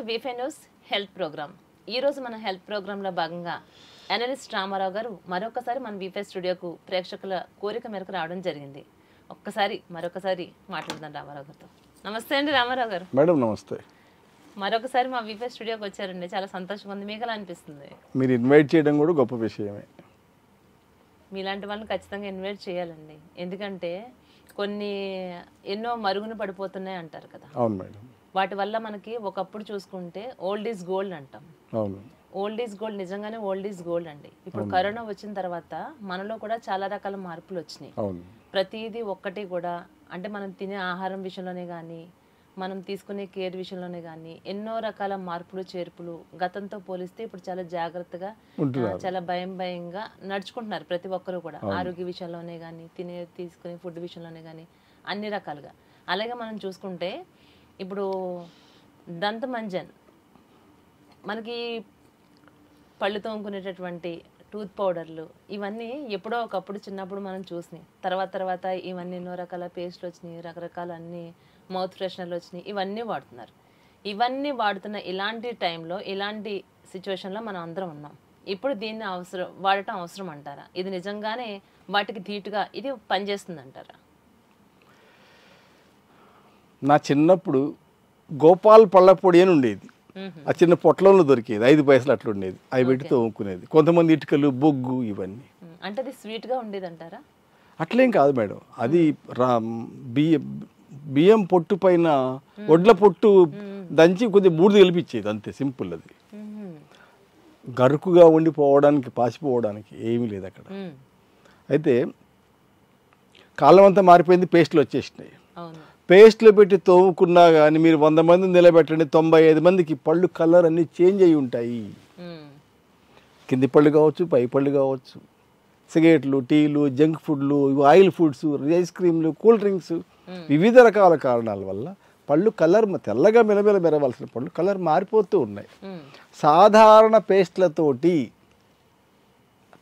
వీఫై news health programme. ఈరోజు మన health ప్రోగ్రాంలో భాగంగా అనలిస్ట్ రామారావు గారు మరొకసారి మన వీఫై స్టూడియోకు ప్రేక్షకుల కోరిక మేరకు రావడం జరిగింది. మరొకసారి మాట్లాడదాం రామారావు గారితో. నమస్తే అండి రామారావు గారు. మేడం నమస్తే. మరొకసారి మా వీఫై స్టూడియోకి వచ్చారండి, చాలా సంతోషంగా ఉంది. మీకు ఎలా అనిపిస్తుంది? మీరు ఇన్వైట్ చేయడం కూడా గొప్ప విషయమే. మీలాంటి వాళ్ళని ఖచ్చితంగా ఇన్వైట్ చేయాలండి, ఎందుకంటే ఎన్నో మరుగున పడిపోతున్నాయి అంటారు కదా. అవును మేడం. వాటి వల్ల మనకి ఒకప్పుడు చూసుకుంటే ఓల్డ్ ఈజ్ గోల్డ్ అంటాం. అవును, ఓల్డ్ ఈజ్ గోల్డ్, నిజంగానే ఓల్డ్ ఈజ్ గోల్డ్ అండి. ఇప్పుడు కరోనా వచ్చిన తర్వాత మనలో కూడా చాలా రకాల మార్పులు వచ్చినాయి. అవును, ప్రతిదీ ఒక్కటి కూడా, అంటే మనం తినే ఆహారం విషయంలోనే కానీ, మనం తీసుకునే కేర్ విషయంలోనే కానీ ఎన్నో రకాల మార్పులు చేర్పులు. గతంతో పోలిస్తే ఇప్పుడు చాలా జాగ్రత్తగా, చాలా భయంగా నడుచుకుంటున్నారు ప్రతి ఒక్కరు కూడా. ఆరోగ్య విషయంలోనే కానీ, తీసుకునే ఫుడ్ విషయంలోనే కానీ అన్ని రకాలుగా. అలాగే మనం చూసుకుంటే ఇప్పుడు దంతమంజన్, మనకి పళ్ళు తోముకునేటటువంటి టూత్ పౌడర్లు, ఇవన్నీ ఎప్పుడో ఒకప్పుడు చిన్నప్పుడు మనం చూసినాయి. తర్వాత ఇవన్నీ ఎన్నో రకాల పేస్ట్లు వచ్చినాయి, రకరకాల అన్ని మౌత్ ఫ్రెషనర్లు వచ్చినాయి, ఇవన్నీ వాడుతున్నారు. ఇవన్నీ వాడుతున్న ఇలాంటి టైంలో, ఇలాంటి సిచ్యువేషన్లో మనం అందరం ఉన్నాం. ఇప్పుడు దీన్ని వాడటం అవసరం అంటారా? ఇది నిజంగానే వాటికి ధీటుగా ఇది పనిచేస్తుంది అంటారా? నా చిన్నప్పుడు గోపాల్ పళ్ళ పొడి అని ఉండేది. ఆ చిన్న పొట్లంలో దొరికేది, 5 పైసలు అట్లా ఉండేది. అవి పెట్టి తోముకునేది. కొంతమంది ఇటుకలు, బొగ్గు, ఇవన్నీ. అంటే అది స్వీట్గా ఉండేది అంటారా? అట్లేం కాదు మేడం. అది బియ్యం పొట్టు పైన వడ్ల పొట్టు దంచి కొద్దిగా బూడిద గెలిపించేది, అంతే, సింపుల్. అది గరుకుగా ఉండిపోవడానికి, పాసిపోవడానికి ఏమీ లేదు అక్కడ. అయితే కాలం అంతా మారిపోయింది, పేస్ట్లు వచ్చేసినాయి. పేస్ట్లు పెట్టి తోముకున్నా కానీ మీరు 100 మందిని నిలబెట్టండి, 95 మందికి పళ్ళు కలర్ అన్నీ చేంజ్ అయ్యి ఉంటాయి. కింది పళ్ళు కావచ్చు, పై పళ్ళు కావచ్చు, సిగరెట్లు, టీలు, జంక్ ఫుడ్లు, ఆయిల్ ఫుడ్స్, ఐస్ క్రీమ్లు, కూల్ డ్రింక్స్, వివిధ రకాల కారణాల వల్ల పళ్ళు కలర్, తెల్లగా మెరవలసిన పళ్ళు కలర్ మారిపోతూ ఉన్నాయి. సాధారణ పేస్ట్లతోటి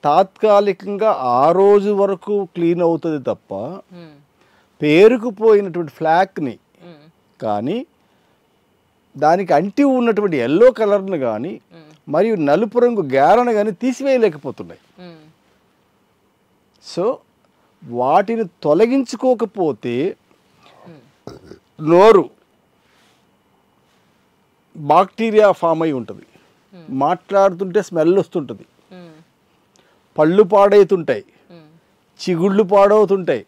తాత్కాలికంగా ఆ రోజు వరకు క్లీన్ అవుతుంది తప్ప పేరుకుపోయినటువంటి ఫ్లాక్ని కానీ, దానికి అంటి ఉన్నటువంటి ఎల్లో కలర్ను కానీ, మరియు నలుపు రంగు గ్యారను కానీ తీసివేయలేకపోతున్నాయి. సో వాటిని తొలగించుకోకపోతే నోరు బాక్టీరియా ఫామ్ అయి ఉంటుంది, మాట్లాడుతుంటే స్మెల్ వస్తుంటుంది, పళ్ళు పాడవుతుంటాయి, చిగుళ్ళు పాడవుతుంటాయి,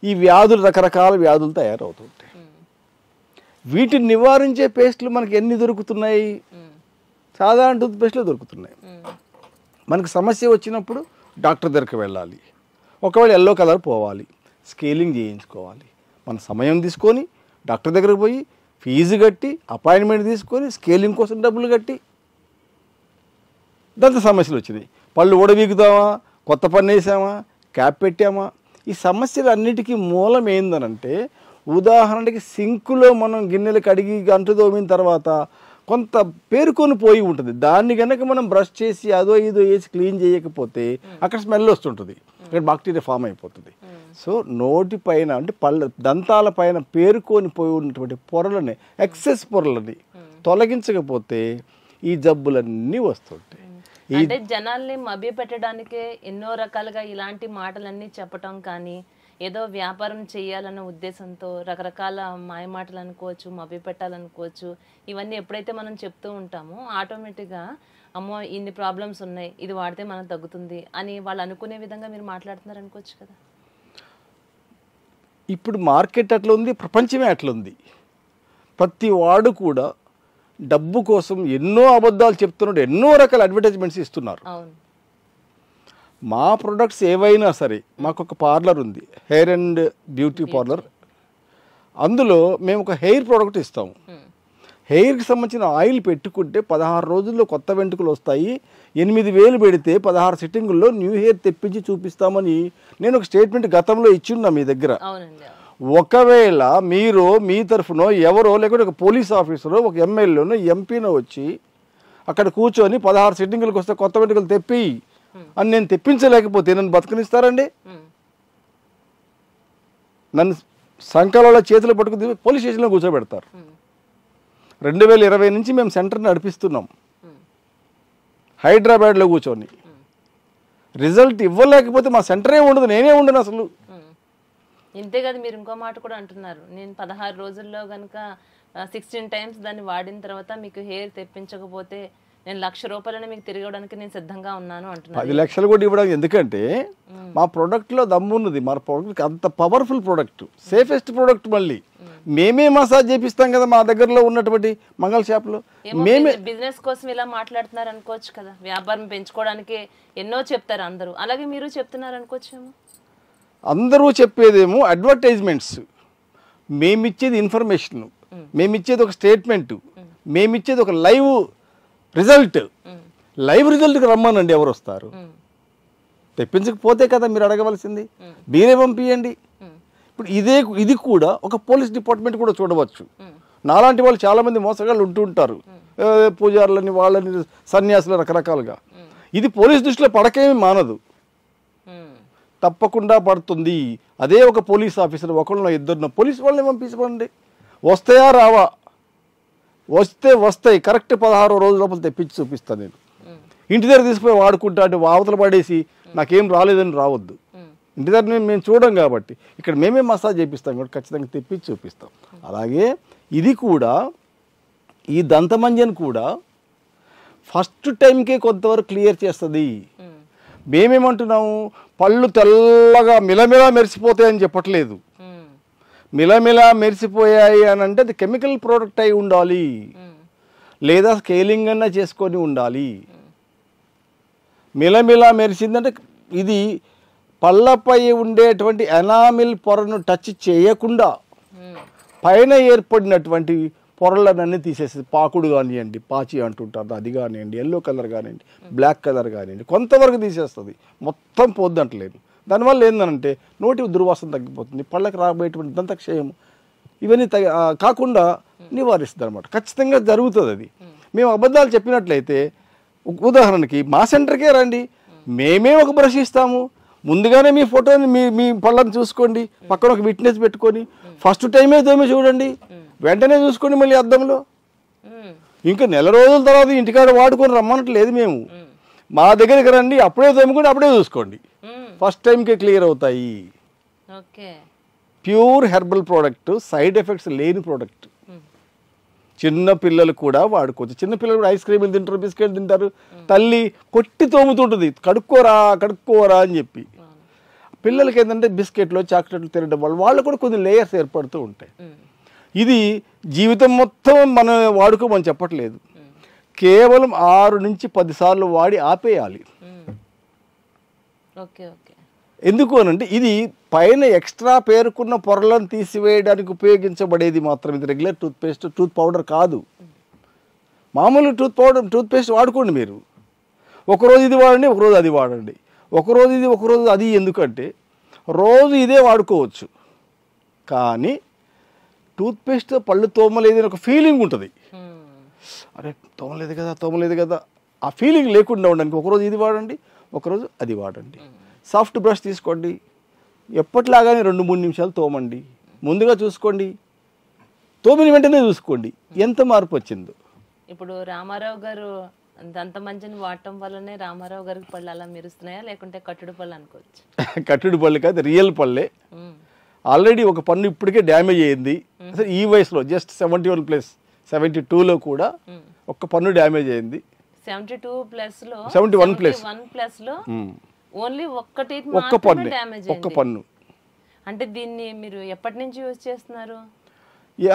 ఈ వ్యాధులు, రకరకాల వ్యాధులు తయారవుతుంటాయి. వీటిని నివారించే పేస్టులు మనకి ఎన్ని దొరుకుతున్నాయి? సాధారణ టూత్ పేస్టులు దొరుకుతున్నాయి. మనకు సమస్య వచ్చినప్పుడు డాక్టర్ దగ్గరికి వెళ్ళాలి. ఒకవేళ ఎల్లో కలర్ పోవాలి, స్కేలింగ్ చేయించుకోవాలి. మన సమయం తీసుకొని డాక్టర్ దగ్గరికి పోయి ఫీజు కట్టి, అపాయింట్మెంట్ తీసుకొని, స్కేలింగ్ కోసం డబ్బులు కట్టి, దంత సమస్యలు వచ్చినాయి. పళ్ళు ఊడబీకుదామా, కొత్త పన్ను వేసామా, క్యాప్ పెట్టామా, ఈ సమస్యలన్నిటికీ మూలం ఏందనంటే, ఉదాహరణకి సింకులో మనం గిన్నెలు కడిగి గంట తోమిన తర్వాత కొంత పేరుకొని పోయి ఉంటుంది. దాన్ని కనుక మనం బ్రష్ చేసి అదో ఇదో వేసి క్లీన్ చేయకపోతే అక్కడ స్మెల్ వస్తుంటుంది, అక్కడ బాక్టీరియా ఫామ్ అయిపోతుంది. సో నోటి పైన, అంటే దంతాల పైన పేరుకొని పోయి ఉన్నటువంటి పొరలని, ఎక్సెస్ పొరలని తొలగించకపోతే ఈ జబ్బులన్నీ వస్తుంటాయి. అంటే జనాల్ని మభ్య పెట్టడానికే ఎన్నో రకాలుగా ఇలాంటి మాటలన్నీ చెప్పటం కానీ, ఏదో వ్యాపారం చేయాలన్న ఉద్దేశంతో రకరకాల మాయమాటలు అనుకోవచ్చు, మభ్య పెట్టాలనుకోవచ్చు, ఇవన్నీ ఎప్పుడైతే మనం చెప్తూ ఉంటామో ఆటోమేటిక్గా అమ్మో ఇన్ని ప్రాబ్లమ్స్ ఉన్నాయి, ఇది వాడితే మనం తగ్గుతుంది అని వాళ్ళు అనుకునే విధంగా మీరు మాట్లాడుతున్నారు అనుకోవచ్చు కదా. ఇప్పుడు మార్కెట్ అట్లా ఉంది, ప్రపంచమే అట్లా ఉంది. ప్రతి వాడు కూడా డబ్బు కోసం ఎన్నో అబద్ధాలు చెప్తున్నాడు, ఎన్నో రకాల అడ్వర్టైజ్మెంట్స్ ఇస్తున్నారు. మా ప్రొడక్ట్స్ ఏవైనా సరే, మాకు ఒక పార్లర్ ఉంది, హెయిర్ అండ్ బ్యూటీ పార్లర్. అందులో మేము ఒక హెయిర్ ప్రోడక్ట్ ఇస్తాము. హెయిర్కి సంబంధించిన ఆయిల్ పెట్టుకుంటే 16 రోజుల్లో కొత్త వెంట్రుకలు వస్తాయి. 8,000 పెడితే 16 సిట్టింగుల్లో న్యూ హెయిర్ తెప్పించి చూపిస్తామని నేను ఒక స్టేట్మెంట్ గతంలో ఇచ్చున్నా మీ దగ్గర. ఒకవేళ మీరు మీ తరఫునో ఎవరో, లేకపోతే ఒక పోలీస్ ఆఫీసరో, ఒక ఎమ్మెల్యేనో, ఎంపీనో వచ్చి అక్కడ కూర్చొని 16 సిట్టింగులకు వస్తే కొత్త వెంట్రుకలు తెప్పి అని నేను తెప్పించలేకపోతే నన్ను బతకనిస్తారండి? నన్ను సంకలలో చేతులు పట్టుకుని పోలీస్ స్టేషన్లో కూర్చోబెడతారు. 2020 నుంచి మేము సెంటర్ నడిపిస్తున్నాం హైదరాబాద్లో కూర్చొని. రిజల్ట్ ఇవ్వలేకపోతే మా సెంటరే ఉండదు, నేనే ఉండను అసలు. ఇంతే కదా, మీరు ఇంకో మాట కూడా అంటున్నారు, నేను 16 రోజుల్లో కనుక 16 టైమ్స్ దాన్ని వాడిన తర్వాత మీకు హెయిర్ తెప్పించకపోతే నేను 1,00,000 రూపాయలని మీకు తిరిగి ఇవ్వడానికి నేను సిద్ధంగా ఉన్నాను అంటున్నారు. 10 లక్షలు కూడా ఇవ్వడానికి, ఎందుకంటే మా ప్రోడక్ట్లో దమ్ము ఉన్నది. మా ప్రోడక్ట్ అంత పవర్ఫుల్ ప్రోడక్ట్, సేఫెస్ట్ ప్రోడక్ట్. మళ్ళీ మేమే మసాజ్ చేపిస్తాం కదా మా దగ్గరలో ఉన్నటువంటి మంగళ షాప్లో. మేమే బిజినెస్ కోసం ఇలా మాట్లాడుతున్నారు అనుకోవచ్చు కదా, వ్యాపారం పెంచుకోవడానికి ఎన్నో చెప్తారు అందరూ, అలాగే మీరు చెప్తున్నారు అనుకోవచ్చేమో. అందరూ చెప్పేదేమో అడ్వర్టైజ్మెంట్స్, మేమిచ్చేది ఇన్ఫర్మేషన్, మేమిచ్చేది ఒక స్టేట్మెంట్, మేమిచ్చేది ఒక లైవ్ రిజల్ట్. లైవ్ రిజల్ట్కి రమ్మనండి, ఎవరు వస్తారు? తెప్పించకపోతే కదా మీరు అడగవలసింది, మీరే పంపించండి. ఇప్పుడు ఇది కూడా ఒక పోలీస్ డిపార్ట్మెంట్ కూడా చూడవచ్చు. నాలాంటి వాళ్ళు చాలామంది మోసగాళ్ళు ఉంటూ ఉంటారు, పూజారులని వాళ్ళని సన్యాసులు రకరకాలుగా. ఇది పోలీస్ దృష్టిలో పడకేమీ మానదు, తప్పకుండా పడుతుంది. అదే ఒక పోలీస్ ఆఫీసర్ ఒకళ్ళనో ఇద్దరునో పోలీస్ వాళ్ళని పంపించండి, వస్తాయా రావా? వస్తాయి. కరెక్ట్ 16 రోజుల లోపల తెప్పించి చూపిస్తాను నేను. ఇంటి దగ్గర తీసుకుపోయి వాడుకుంటా అంటే అవతల పడేసి నాకేం రాలేదని రావద్దు. ఇంటి దగ్గర మేము చూడం కాబట్టి ఇక్కడ మేమే మసాజ్ చేపిస్తాం కాబట్టి ఖచ్చితంగా తెప్పించి చూపిస్తాం. అలాగే ఇది కూడా, ఈ దంతమంజన్ కూడా ఫస్ట్ టైంకే కొంతవరకు క్లియర్ చేస్తుంది. మేమేమంటున్నాము, పళ్ళు తెల్లగా మిలమిలా మెరిసిపోతాయని చెప్పట్లేదు. మిలమిలా మెరిసిపోయాయి అని అంటే అది కెమికల్ ప్రోడక్ట్ అయి ఉండాలి, లేదా స్కేలింగ్ అన్నా చేసుకొని ఉండాలి. మిలమిలా మెరిసిందంటే ఇది పళ్ళపై ఉండేటువంటి ఎనామిల్ పొరను టచ్ చేయకుండా పైన ఏర్పడినటువంటి పొరలనన్నీ తీసేసి, పాకుడు కానివ్వండి, పాచి అంటుంటారు అది కానివ్వండి, ఎల్లో కలర్ కానివ్వండి, బ్లాక్ కలర్ కానివ్వండి, కొంతవరకు తీసేస్తుంది, మొత్తం పోద్దంటలేదు. దానివల్ల ఏంటంటే నోటి దుర్వాసన తగ్గిపోతుంది, పళ్ళకి రాబోయేటువంటి దంతక్షయం ఇవన్నీ కాకుండా నివారిస్తుంది అనమాట. ఖచ్చితంగా జరుగుతుంది అది. మేము అబద్ధాలు చెప్పినట్లయితే, ఉదాహరణకి మా సెంటర్కే రండి, మేమే ఒక బ్రష్ ఇస్తాము, ముందుగానే మీ ఫోటోని మీ పళ్ళని చూసుకోండి, పక్కన ఒక విట్నెస్ పెట్టుకొని ఫస్ట్ టైమే తోమి చూడండి, వెంటనే చూసుకోండి మళ్ళీ అద్దంలో. ఇంకా నెల రోజుల తర్వాత ఇంటికాడ వాడుకొని రమ్మనట్లేదు మేము. మా దగ్గరికి రండి, అప్పుడే తోముకొని అప్పుడే చూసుకోండి, ఫస్ట్ టైంకే క్లియర్ అవుతాయి. Pure herbal product, side effects లేని ప్రోడక్ట్. చిన్న పిల్లలు కూడా వాడుకోవచ్చు. చిన్న పిల్లలు కూడా ఐస్ క్రీములు తింటారు, బిస్కెట్ తింటారు, తల్లి కొట్టి తోముతుంటుంది కడుక్కోరా అని చెప్పి. పిల్లలకి ఏంటంటే బిస్కెట్లు చాక్లెట్లు తినడం వల్ల వాళ్ళు కూడా కొన్ని లేయర్స్ ఏర్పడుతూ ఉంటాయి. ఇది జీవితం మొత్తం మనం వాడుకోమని చెప్పట్లేదు, కేవలం 6 నుంచి 10 సార్లు వాడి ఆపేయాలి. ఎందుకు అనంటే ఇది పైన ఎక్స్ట్రా పేరుకున్న పొరలను తీసివేయడానికి ఉపయోగించబడేది మాత్రం. ఇది రెగ్యులర్ టూత్పేస్ట్, టూత్ పౌడర్ కాదు. మామూలు టూత్ పేస్ట్ వాడుకోండి మీరు, ఒకరోజు ఇది వాడండి, ఒకరోజు అది వాడండి, ఒకరోజు ఇది ఒకరోజు అది. ఎందుకంటే రోజు ఇదే వాడుకోవచ్చు, కానీ టూత్పేస్ట్ పళ్ళు తోమలేదని ఒక ఫీలింగ్ ఉంటుంది. అరే తోమలేదు కదా ఆ ఫీలింగ్ లేకుండా ఉండడానికి ఒకరోజు ఇది వాడండి, ఒకరోజు అది వాడండి. సాఫ్ట్ బ్రష్ తీసుకోండి, ఎప్పటిలాగానే 2-3 నిమిషాలు తోమండి, ముందుగా చూసుకోండి, తోమిన వెంటనే చూసుకోండి ఎంత మార్పు వచ్చిందో. ఇప్పుడు రామారావు గారు దంతమంజన్ వాడటం వల్లనే రామారావు గారికి పళ్ళు అలా మెరుస్తున్నాయా, లేకుంటే కట్టుడు పళ్ళు అనుకోవచ్చు? కట్టుడు పళ్ళు కాదు, రియల్ పళ్ళే. ఆల్రెడీ ఒక పన్ను ఇప్పటికే డ్యామేజ్ అయ్యింది. అసలు ఈ వయసులో జస్ట్ 71+, 72లో కూడా ఒక పన్ను డ్యామేజ్ అయింది. 71+లో ఓన్లీ ఒక్క పన్ను. అంటే దీన్ని మీరు ఎప్పటి నుంచి యూజ్ చేస్తున్నారు?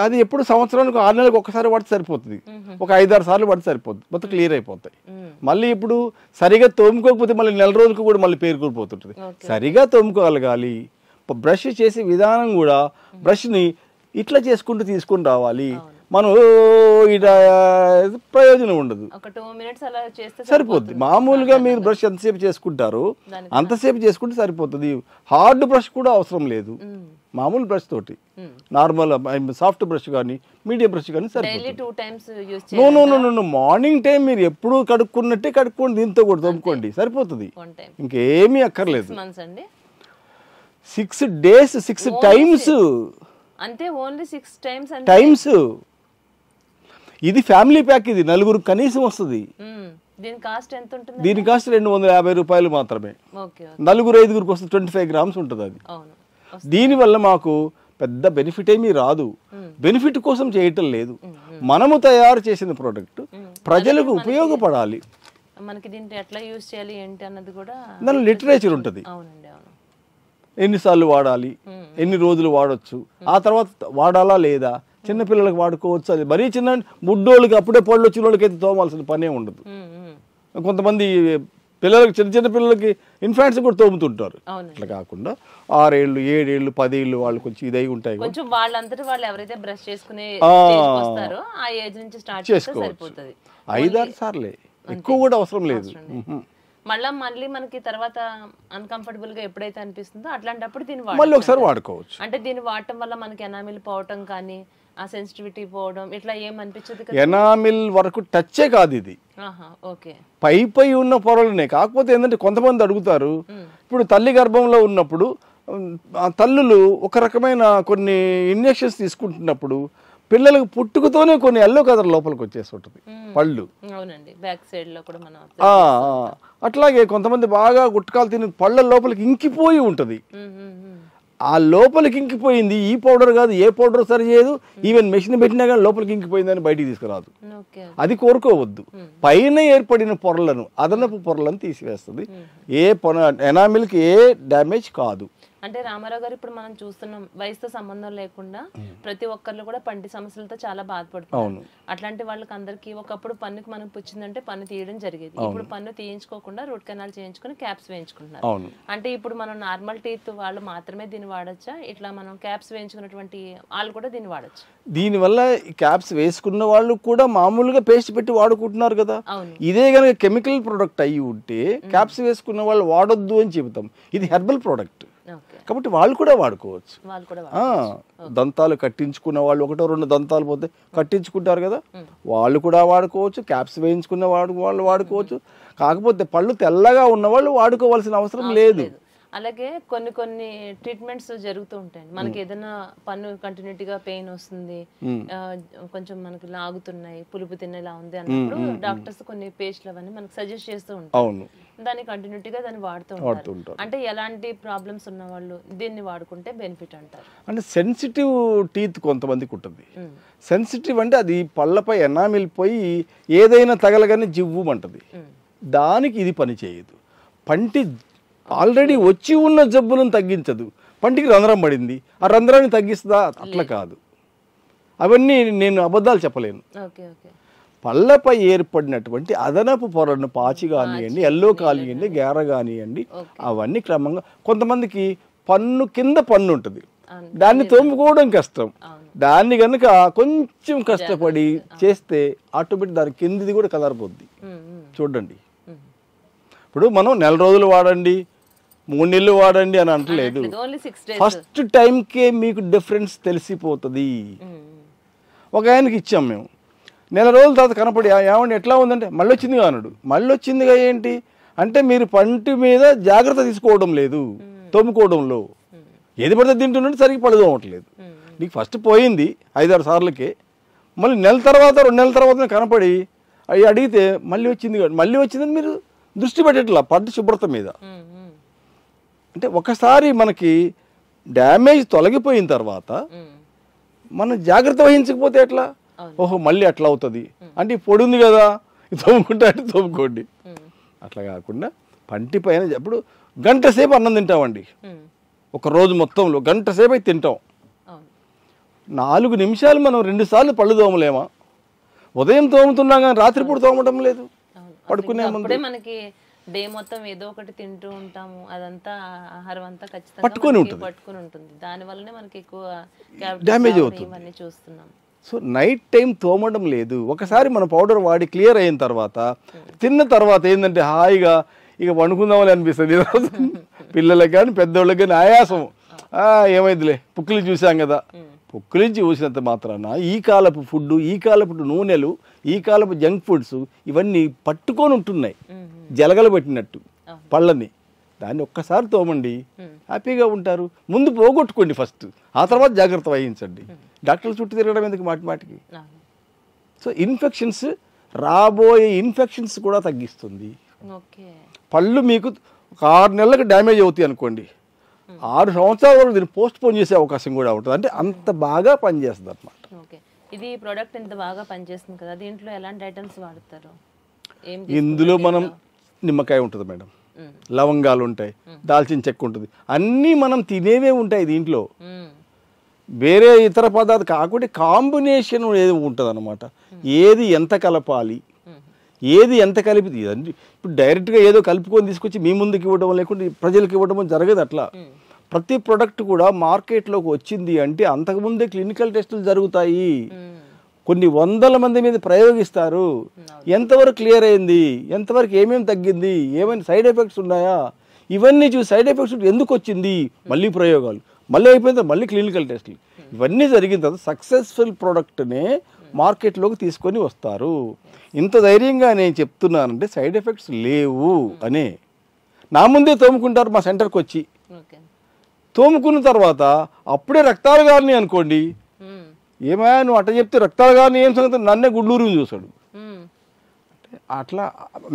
అది ఎప్పుడు సంవత్సరానికి 6 నెలలకు ఒకసారి వాడితే సరిపోతుంది, ఒక 5-6 సార్లు వాడితే సరిపోతుంది, మొత్తం క్లియర్ అయిపోతాయి. మళ్ళీ ఇప్పుడు సరిగా తోముకోకపోతే మళ్ళీ నెల రోజులకు కూడా మళ్ళీ పేరుకుపోతుంటుంది. సరిగా తోముకోగలగాలి. బ్రష్ చేసే విధానం కూడా బ్రష్ని ఇట్లా చేసుకుంటూ తీసుకుని రావాలి. మనం ఇట్లా ప్రయోజనం ఉండదు, సరిపోద్ది. మామూలుగా మీరు బ్రష్ ఎంతసేపు చేసుకుంటారు అంతసేపు చేసుకుంటే సరిపోతుంది. హార్డ్ బ్రష్ కూడా అవసరం లేదు, మామూలు బ్రష్ తోటి, నార్మల్ సాఫ్ట్ బ్రష్ కానీ మీడియం బ్రష్ కానీ సరిపోతుంది. నో మార్నింగ్ టైం మీరు ఎప్పుడు కడుక్కున్నట్టే కడుక్కోండి, దీంతో కూడా తోముకోండి, సరిపోతుంది, ఇంకేమీ అక్కర్లేదు. 6 days 6 times అంటే ఓన్లీ 6 times. ఇది ఫ్యామిలీ ప్యాక్, ఇది నలుగురు కనీసం వస్తుంది. దీని కాస్ట్ ఎంత ఉంటుంది? దీని కాస్ట్ 250 రూపాయలు మాత్రమే. నలుగురు 5గురికి వస్తుంది, 25 గ్రామ్స్ ఉంటుంది అది. దీనివల్ల మాకు పెద్ద బెనిఫిట్ ఏమీ రాదు. బెనిఫిట్ కోసం చేయటం లేదు, మనము తయారు చేసిన ప్రోడక్ట్ ప్రజలకు ఉపయోగపడాలి. మనకి దీంట్లో ఎట్లా యూజ్ చేయాలి ఏంటి అన్నది కూడా దాని లిటరేచర్ ఉంటుంది. ఎన్నిసార్లు వాడాలి, ఎన్ని రోజులు వాడచ్చు, ఆ తర్వాత వాడాలా లేదా, చిన్నపిల్లలకు వాడుకోవచ్చు. అది మరీ చిన్న బుడ్డోళ్ళకి అప్పుడే పళ్ళు వచ్చిన వాళ్ళకి అయితే తోమాల్సిన పనే ఉండదు. కొంతమంది పిల్లలకి, చిన్న చిన్న పిల్లలకి ఇన్ఫాంట్స్ కూడా తోముతుంటారు. అట్లా కాకుండా 6 ఏళ్ళు 7 ఏళ్ళు 10 ఏళ్ళు వాళ్ళు కొంచెం ఇదై ఉంటాయి, కొంచెం వాళ్ళంతటి వాళ్ళు ఎవరైతే బ్రష్ చేసుకునే వస్తారో ఆ ఏజ్ నుంచి స్టార్ట్ చేసుకోవచ్చు. 5-6 సార్లే, ఎక్కువ కూడా అవసరం లేదు. మళ్ళీ మనకి తర్వాత అన్కంఫర్టబుల్ గా ఎప్పుడైతే అనిపిస్తుందో అట్లాంటప్పుడు దీన్ని మళ్ళీ ఒకసారి వాడుకోవచ్చు. అంటే దీన్ని వాడటం వల్ల మనకి ఎనామిల్ పోవటం కానీ ఆ సెన్సిటివిటీ పోవడం ఇట్లా ఏం అనిపించదు కదా? ఎనామిల్ వరకు టచ్చే కాదు ఇది, పై ఉన్న పొరలనే. కాకపోతే ఏంటంటే కొంతమంది అడుగుతారు, ఇప్పుడు తల్లి గర్భంలో ఉన్నప్పుడు తల్లులు ఒక రకమైన కొన్ని ఇంజెక్షన్స్ తీసుకుంటున్నప్పుడు పిల్లలకు పుట్టుకతోనే కొన్ని ఎల్లో కలర్ లోపలికి వచ్చేసి ఉంటుంది పళ్ళు. అట్లాగే కొంతమంది బాగా గుట్కాలు తిని పళ్ళ లోపలికి ఇంకిపోయి ఉంటుంది. ఆ లోపలికి ఇంకిపోయింది ఈ పౌడర్ కాదు, ఏ పౌడర్ సరి చేయదు, ఈవెన్ మెషిన్ పెట్టినా కానీ లోపలికి ఇంకిపోయిందని బయటికి తీసుకురాదు. అది కోరుకోవద్దు. పైన ఏర్పడిన పొరలను, అదనపు పొరలను తీసివేస్తుంది. ఎనామిల్కి ఏ డ్యామేజ్ కాదు. అంటే రామారావు గారు, ఇప్పుడు మనం చూస్తున్నాం వయసుతో సంబంధం లేకుండా ప్రతి ఒక్కళ్ళు కూడా పంటి సమస్యలతో చాలా బాధపడుతున్నారు. అట్లాంటి వాళ్ళకి అందరికి ఒకప్పుడు పన్నుకి మనకు పుచ్చిందంటే పన్ను తీయడం జరిగేది. ఇప్పుడు పన్ను తీయించుకోకుండా రూట్ కెనాల్ చేయించుకుని క్యాప్స్ వేయించుకుంటున్నారు. అంటే ఇప్పుడు మనం నార్మల్ టీత్ వాళ్ళు మాత్రమే దీన్ని వాడచ్చా? ఇట్లా మనం క్యాప్స్ వేయించుకున్నటువంటి వాళ్ళు కూడా దీన్ని వాడచ్చు? దీనివల్ల క్యాప్స్ వేసుకున్న వాళ్ళు కూడా మామూలుగా పేస్ట్ పెట్టి వాడుకుంటున్నారు కదా. ఇదే కనుక కెమికల్ ప్రోడక్ట్ అయ్యి ఉంటే క్యాప్స్ వేసుకున్న వాళ్ళు వాడొద్దు అని చెబుతాం. ఇది హెర్బల్ ప్రోడక్ట్ కాబట్టి వాళ్ళు కూడా వాడుకోవచ్చు. దంతాలు కట్టించుకున్న వాళ్ళు 1-2 దంతాలు పోతే కట్టించుకుంటారు కదా, వాళ్ళు కూడా వాడుకోవచ్చు. క్యాప్స్ వేయించుకున్న వాళ్ళు వాడుకోవచ్చు. కాకపోతే పళ్ళు తెల్లగా ఉన్న వాళ్ళు వాడుకోవాల్సిన అవసరం లేదు. అలాగే కొన్ని ట్రీట్మెంట్స్ జరుగుతూ ఉంటాయి. మనకి ఏదైనా పన్ను కంటిన్యూటీగా పెయిన్ వస్తుంది, కొంచెం మనకి లాగుతున్నాయి, పులుపు తినేలా ఉంది అన్నప్పుడు డాక్టర్స్ కొన్ని పేస్ట్లు అవన్నీ మనకి సజెస్ట్ చేస్తూ ఉంటారు. దాన్ని కంటిన్యూటీగా దాన్ని వాడుతూ ఉంటారు. అంటే ఎలాంటి ప్రాబ్లమ్స్ ఉన్న వాళ్ళు దీన్ని వాడుకుంటే బెనిఫిట్ అంటారు? అంటే సెన్సిటివ్ టీత్ కొంతమందికి ఉంటుంది. సెన్సిటివ్ అంటే అది పళ్ళపై ఎనామిల్ పోయి ఏదైనా తగలగానే జివ్వుమంటది. దానికి ఇది పని చేయదు. పంటి ఆల్రెడీ వచ్చి ఉన్న జబ్బులను తగ్గించదు. పంటికి రంధ్రం పడింది, ఆ రంధ్రాన్ని తగ్గిస్తుందా? అట్లా కాదు. అవన్నీ నేను అబద్ధాలు చెప్పలేను. పళ్ళపై ఏర్పడినటువంటి అదనపు పొరను పాచి కానివ్వండి, ఎల్లో కానివ్వండి, గేర కానివ్వండి, అవన్నీ క్రమంగా కొంతమందికి పన్ను కింద పన్ను ఉంటుంది, దాన్ని తోముకోవడం కష్టం. దాన్ని కనుక కొంచెం కష్టపడి చేస్తే ఆటోమేటిక్ దాని కిందిది కూడా కలరిపోద్ది. చూడండి, ఇప్పుడు మనం 4 రోజులు వాడండి, 3 నెలలు వాడండి అని అంటలేదు. ఫస్ట్ టైంకే మీకు డిఫరెన్స్ తెలిసిపోతుంది. ఒక ఆయనకి ఇచ్చాం మేము, 4 రోజుల తర్వాత కనపడి ఏమండి ఎట్లా ఉందంటే మళ్ళీ వచ్చిందిగా అన్నాడు. మళ్ళీ వచ్చిందిగా ఏంటి అంటే మీరు పంటి మీద జాగ్రత్త తీసుకోవడం లేదు, తోముకోవడంలో ఏది పడితే తింటుంటే సరిగ్గా పళ్ళు తోమట్లేదు. నీకు ఫస్ట్ పోయింది 5-6 సార్లకే, మళ్ళీ 1 నెల తర్వాత 2 నెలల తర్వాత కనపడి అవి అడిగితే మళ్ళీ వచ్చిందని మీరు దృష్టి పెట్టట్లా పంట శుభ్రత మీద. అంటే ఒకసారి మనకి డ్యామేజ్ తొలగిపోయిన తర్వాత మనం జాగ్రత్త వహించకపోతే ఎట్లా? ఓహో మళ్ళీ అట్లా అవుతుంది అంటే పొడి ఉంది కదా తోముకుంటా అంటే తోముకోండి. అట్లా కాకుండా పంటి పైన ఇప్పుడు 1 గంట సేపు అన్నం తింటామండి, ఒక రోజు మొత్తంలో 1 గంట సేపు అయితే తింటాం. 4 నిమిషాలు మనం 2 సార్లు పళ్ళు తోమలేమా? ఉదయం తోముతున్నాం కానీ రాత్రిపూట తోమడం లేదు. పడుకునే ముందు మనకి డే మొత్తం ఏదో ఒకటి తింటూ ఉంటాము, అదంతా ఆహారం అంతా ఖచ్చితంగా పట్టుకొని ఉంటుంది. దాని వల్లనే మనకి ఎక్కువ డ్యామేజ్ అవుతుంది. ఇవన్నీ చూస్తున్నాం. సో నైట్ టైం తోమడం లేదు. ఒకసారి మన పౌడర్ వాడి క్లియర్ అయిన తర్వాత తిన్న తర్వాత ఏంటంటే హాయిగా ఇక వండుకుందామని అనిపిస్తుంది. పిల్లలకి కానీ పెద్దోళ్ళకి కానీ ఆయాసం, ఏమైందిలే పుక్కులు చూసాం కదా. పుక్కులించి చూసినంత మాత్రాన ఈ కాలపు ఫుడ్, ఈ కాలపు నూనెలు, ఈ కాలపు జంక్ ఫుడ్స్ ఇవన్నీ పట్టుకొని ఉంటున్నాయి జలగలు పెట్టినట్టు పళ్ళని. దాన్ని ఒక్కసారి తోమండి, హ్యాపీగా ఉంటారు. ముందు పోగొట్టుకోండి ఫస్ట్, ఆ తర్వాత జాగ్రత్త వహించండి. డాక్టర్ల చుట్టూ తిరగడం ఎందుకు మాటికి? సో ఇన్ఫెక్షన్స్, రాబోయే ఇన్ఫెక్షన్స్ కూడా తగ్గిస్తుంది. ఓకే. పళ్ళు మీకు ఒక 6 నెలలకు డ్యామేజ్ అవుతాయి అనుకోండి, 6 సంవత్సరాల వరకు దీన్ని పోస్ట్ పోన్ చేసే అవకాశం కూడా ఉంటుంది. అంటే అంత బాగా పనిచేస్తుంది అనమాట. ఓకే. ఇది ప్రోడక్ట్ ఇంత బాగా పనిచేస్తుంది కదా, దీంట్లో ఎలాంటి ఐటమ్స్ వాడతారు? ఇందులో మనం నిమ్మకాయ ఉంటుంది మేడం, లవంగాలు ఉంటాయి, దాల్చిన చెక్క ఉంటుంది, అన్నీ మనం తినేవే ఉంటాయి దీంట్లో. వేరే ఇతర పదార్థాలు కాకుండా కాంబినేషన్ ఏది ఉంటుంది అనమాట. ఏది ఎంత కలపాలి, ఏది ఎంత కలిపి, ఇప్పుడు డైరెక్ట్గా ఏదో కలుపుకొని తీసుకొచ్చి మీ ముందుకు ఇవ్వడం లేకుంటే ప్రజలకు ఇవ్వడం జరగదు. అట్లా ప్రతి ప్రోడక్ట్ కూడా మార్కెట్లోకి వచ్చింది అంటే అంతకుముందే క్లినికల్ టెస్టులు జరుగుతాయి, కొన్ని వందల మంది మీద ప్రయోగిస్తారు. ఎంతవరకు క్లియర్ అయింది, ఎంతవరకు ఏమేమి తగ్గింది, ఏమైనా సైడ్ ఎఫెక్ట్స్ ఉన్నాయా, ఇవన్నీ చూసి సైడ్ ఎఫెక్ట్స్ ఎందుకు వచ్చింది, మళ్ళీ ప్రయోగాలు, మళ్ళీ అయిపోయిన తర్వాత మళ్ళీ క్లినికల్ టెస్టులు, ఇవన్నీ జరిగిన తర్వాత సక్సెస్ఫుల్ ప్రోడక్ట్నే మార్కెట్లోకి తీసుకొని వస్తారు. ఇంత ధైర్యంగా నేను చెప్తున్నానంటే సైడ్ ఎఫెక్ట్స్ లేవు అనే. నా ముందే తోముకుంటారు మా సెంటర్కి వచ్చి, తోముకున్న తర్వాత అప్పుడే రక్తాలు గారిని అనుకోండి, ఏమయ్యా నువ్వు అట్ట చెప్తే రక్తాలు గారిని ఏం సంగతి, నన్నే గుడ్లూరు చూశాడు. అట్లా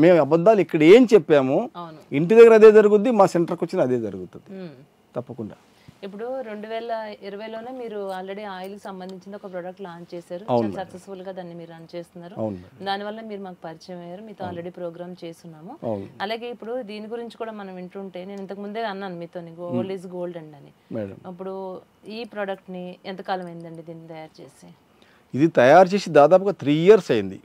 మేము అబద్ధాలు ఇక్కడ ఏం చెప్పాము ఇంటి దగ్గర అదే జరుగుద్ది, మా సెంటర్కి వచ్చిన అదే జరుగుతుంది తప్పకుండా. ఇప్పుడు 2020లోనే మీరు ఆల్రెడీ ఆయిల్ సంబంధించిన ఒక ప్రోడక్ట్ లాంచ్ చేశారు, సక్సెస్ఫుల్ గా దాన్ని మీరు రన్ చేస్తున్నారు. దానివల్ల మీరు మాకు పరిచయం అయ్యారు, మీతో ఆల్రెడీ ప్రోగ్రామ్ చేస్తున్నాము. అలాగే ఇప్పుడు దీని గురించి కూడా మనం వింటుంటే, నేను ఇంతకు ముందే అన్నాను మీతో గోల్డ్ ఈజ్ గోల్డ్ అండి అని. అప్పుడు ఈ ప్రోడక్ట్ ని ఎంతకాలం అయిందండి దీన్ని తయారు చేసి? ఇది తయారు చేసి దాదాపుగా 3 years అయింది.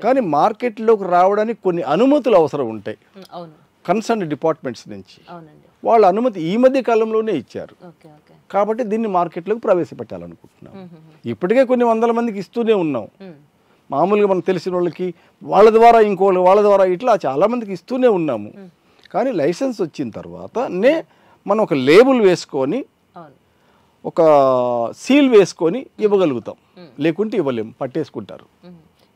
కానీ మార్కెట్లోకి రావడానికి కొన్ని అనుమతులు అవసరం ఉంటాయి కన్సర్న్ డిపార్ట్మెంట్స్ నుంచి. వాళ్ళ అనుమతి ఈ మధ్య కాలంలోనే ఇచ్చారు, కాబట్టి దీన్ని మార్కెట్లోకి ప్రవేశపెట్టాలనుకుంటున్నాం. ఇప్పటికే కొన్ని వందల మందికి ఇస్తూనే ఉన్నాం, మామూలుగా మనకు తెలిసిన వాళ్ళకి, వాళ్ళ ద్వారా ఇంకోళ్ళు, వాళ్ళ ద్వారా ఇట్లా చాలా మందికి ఇస్తూనే ఉన్నాము. కానీ లైసెన్స్ వచ్చిన తర్వాతనే మనం ఒక లేబుల్ వేసుకొని, ఒక సీల్ వేసుకొని ఇవ్వగలుగుతాం, లేకుంటే ఇవ్వలేము, పట్టేసుకుంటారు.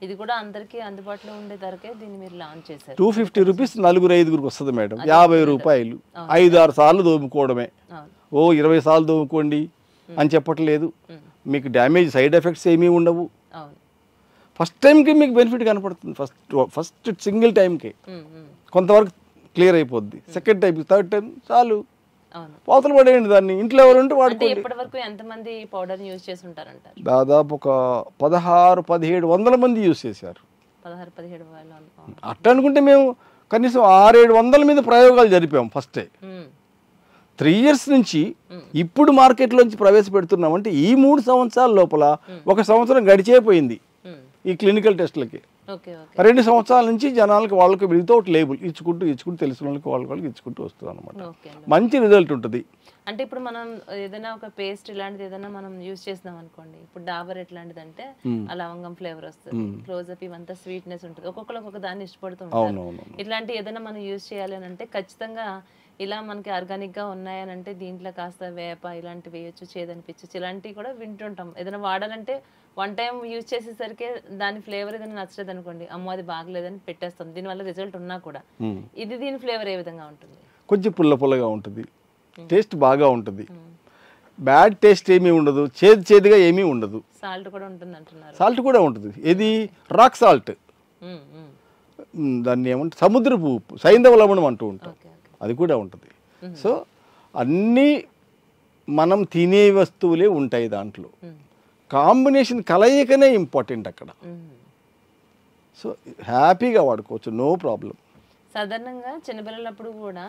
ఇది కూడా అందరికీ అందుబాటులో ఉండే ధరకే దీన్ని మీరు లాంచ్ చేశారు. 250 రూపీస్ 4-5 వస్తుంది మేడం, 50 రూపాయలు, 5-6 సార్లు దోముకోవడమే. 20 సార్లు దోముకోండి అని చెప్పట్లేదు. మీకు డ్యామేజ్ సైడ్ ఎఫెక్ట్స్ ఏమీ ఉండవు. ఫస్ట్ టైంకి మీకు బెనిఫిట్ కనపడుతుంది, ఫస్ట్ సింగిల్ టైంకి కొంతవరకు క్లియర్ అయిపోద్ది. సెకండ్ టైం, థర్డ్ టైం చాలు పోతలు పడేయండి దాన్ని. ఇంట్లో ఎవరుంటే వాడుకోండి. ఇప్పటివరకు ఎంతమంది పౌడర్ యూజ్ చేసి ఉంటారంటారు? దాదాపు ఒక 1600-1700 మంది యూజ్ చేశారు. 1600-1700 అట్లా అనుకుంటే మేము కనీసం 600-700 మీద ప్రయోగాలు జరిపాము ఫస్టే. 3 years నుంచి ఇప్పుడు మార్కెట్లోంచి ప్రవేశపెడుతున్నామంటే ఈ 3 సంవత్సరాల లోపల 1 సంవత్సరం గడిచేపోయింది ఈ క్లినికల్ టెస్టులకి. 2 సంవత్సరాల నుంచి జనాలకు వాళ్ళకి వితౌట్ లేబుల్ ఇచ్చుకుంటూ తెలిసిన వాళ్ళకి వాళ్ళకి ఇచ్చుకుంటూ వస్తుంది అనమాట. మంచి రిజల్ట్ ఉంటుంది. అంటే ఇప్పుడు మనం ఏదైనా ఒక పేస్ట్ ఇలాంటిది ఏదైనా మనం యూజ్ చేస్తున్నాం అనుకోండి, ఇప్పుడు డాబర్ ఎట్లాంటిది అంటే ఆ లవంగం ఫ్లేవర్ వస్తుంది, క్లోజప్ ఇవంతా స్వీట్నెస్ ఉంటుంది, ఒక్కొక్కరు ఒక్కొక్క దాన్ని ఇష్టపడుతూ ఉంటారు. ఇట్లాంటి ఏదైనా మనం యూజ్ చేయాలి అని అంటే ఖచ్చితంగా ఇలా మనకి ఆర్గానిక్ గా ఉన్నాయని అంటే దీంట్లో కాస్త వేప ఇలాంటివి వేయొచ్చు, చేదనిపించచ్చు, ఇలాంటివి కూడా వింటుంటాం. ఏదైనా వాడాలంటే 1 time యూజ్ చేసేసరికి దాని ఫ్లేవర్ ఏదైనా నచ్చలేదు అనుకోండి, అమ్మో అది బాగలేదని పెట్టేస్తాం, దీనివల్ల రిజల్ట్ ఉన్నా కూడా. ఇది దీని ఫ్లేవర్ ఏ విధంగా ఉంటుంది? కొంచెం పుల్లగా ఉంటుంది, టేస్ట్ బాగా ఉంటుంది, బ్యాడ్ టేస్ట్ ఏమీ ఉండదు, చేదుగా ఏమీ ఉండదు. సాల్ట్ కూడా ఉంటుంది అంటున్నారు. సాల్ట్ కూడా ఉంటుంది. ఇది రాక్ సాల్ట్, దాన్ని ఏమంటే సముద్రపు ఉప్పు, సైంధవ లవణం అంటూ ఉంటాం, అది కూడా ఉంటుంది. సో అన్నీ మనం తినే వస్తువులే ఉంటాయి దాంట్లో. కాంబినేషన్ కలయికనే ఇంపార్టెంట్ అక్కడ. సో హ్యాపీగా వాడుకోవచ్చు, నో ప్రాబ్లం. సాధారణంగా చిన్నపిల్లలప్పుడు కూడా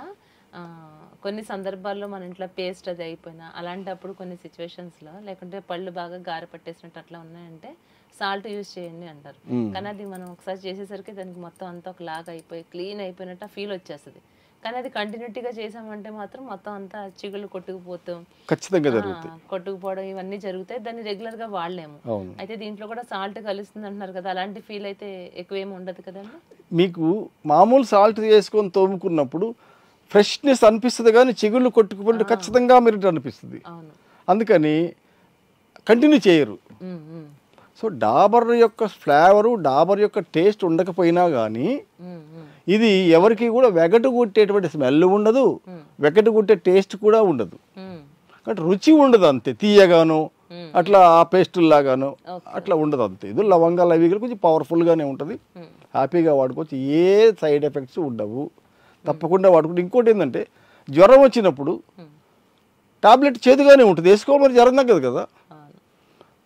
కొన్ని సందర్భాల్లో మన ఇంట్లో పేస్ట్ అది అయిపోయినా అలాంటప్పుడు కొన్ని సిచ్యువేషన్స్లో లేకుంటే పళ్ళు బాగా గార పట్టేసినట్టు అట్లా ఉన్నాయంటే సాల్ట్ యూజ్ చేయండి అంటారు. కానీ అది మనం ఒకసారి చేసేసరికి దానికి మొత్తం అంతా ఒక లాగా అయిపోయి క్లీన్ అయిపోయినట్టు ఫీల్ వచ్చేస్తుంది. కానీ అది కంటిన్యూటీగా చేసామంటే మాత్రం మొత్తం అంతా చిగుళ్ళు కొట్టుకుపోతాం, ఖచ్చితంగా జరుగుతాయి, కొట్టుకుపోవడం ఇవన్నీ జరుగుతాయి. దాన్ని రెగ్యులర్ గా వాడలేము. అయితే దీంట్లో కూడా సాల్ట్ కలుస్తుంది అంటున్నారు కదా, అలాంటి ఫీల్ అయితే ఎక్కువేమి ఉండదు కదండి. మీకు మామూలు సాల్ట్ వేసుకొని తోముకున్నప్పుడు ఫ్రెష్నెస్ అనిపిస్తుంది, కానీ చిగుళ్ళు కొట్టుకుపోతే ఖచ్చితంగా మీరు అనిపిస్తుంది. అందుకని కంటిన్యూ చేయరు. సో డాబర్ యొక్క ఫ్లేవరు, డాబర్ యొక్క టేస్ట్ ఉండకపోయినా కానీ ఇది ఎవరికి కూడా వెగటు కొట్టేటువంటి స్మెల్ ఉండదు, వెగటు కొట్టే టేస్ట్ కూడా ఉండదు, కాబట్టి రుచి ఉండదు, అంతే తీయగాను అట్లా ఆ పేస్టుల్లాగాను అట్లా ఉండదు. అంతే ఇది లవంగాలు అవి కొంచెం పవర్ఫుల్గానే ఉంటుంది, హ్యాపీగా వాడుకోవచ్చు, ఏ సైడ్ ఎఫెక్ట్స్ ఉండవు, తప్పకుండా వాడుకుంటే. ఇంకోటి ఏంటంటే జ్వరం వచ్చినప్పుడు టాబ్లెట్ చేదుగానే ఉంటుంది, వేసుకోవాలి, మరి జ్వరం తగ్గదు కదా.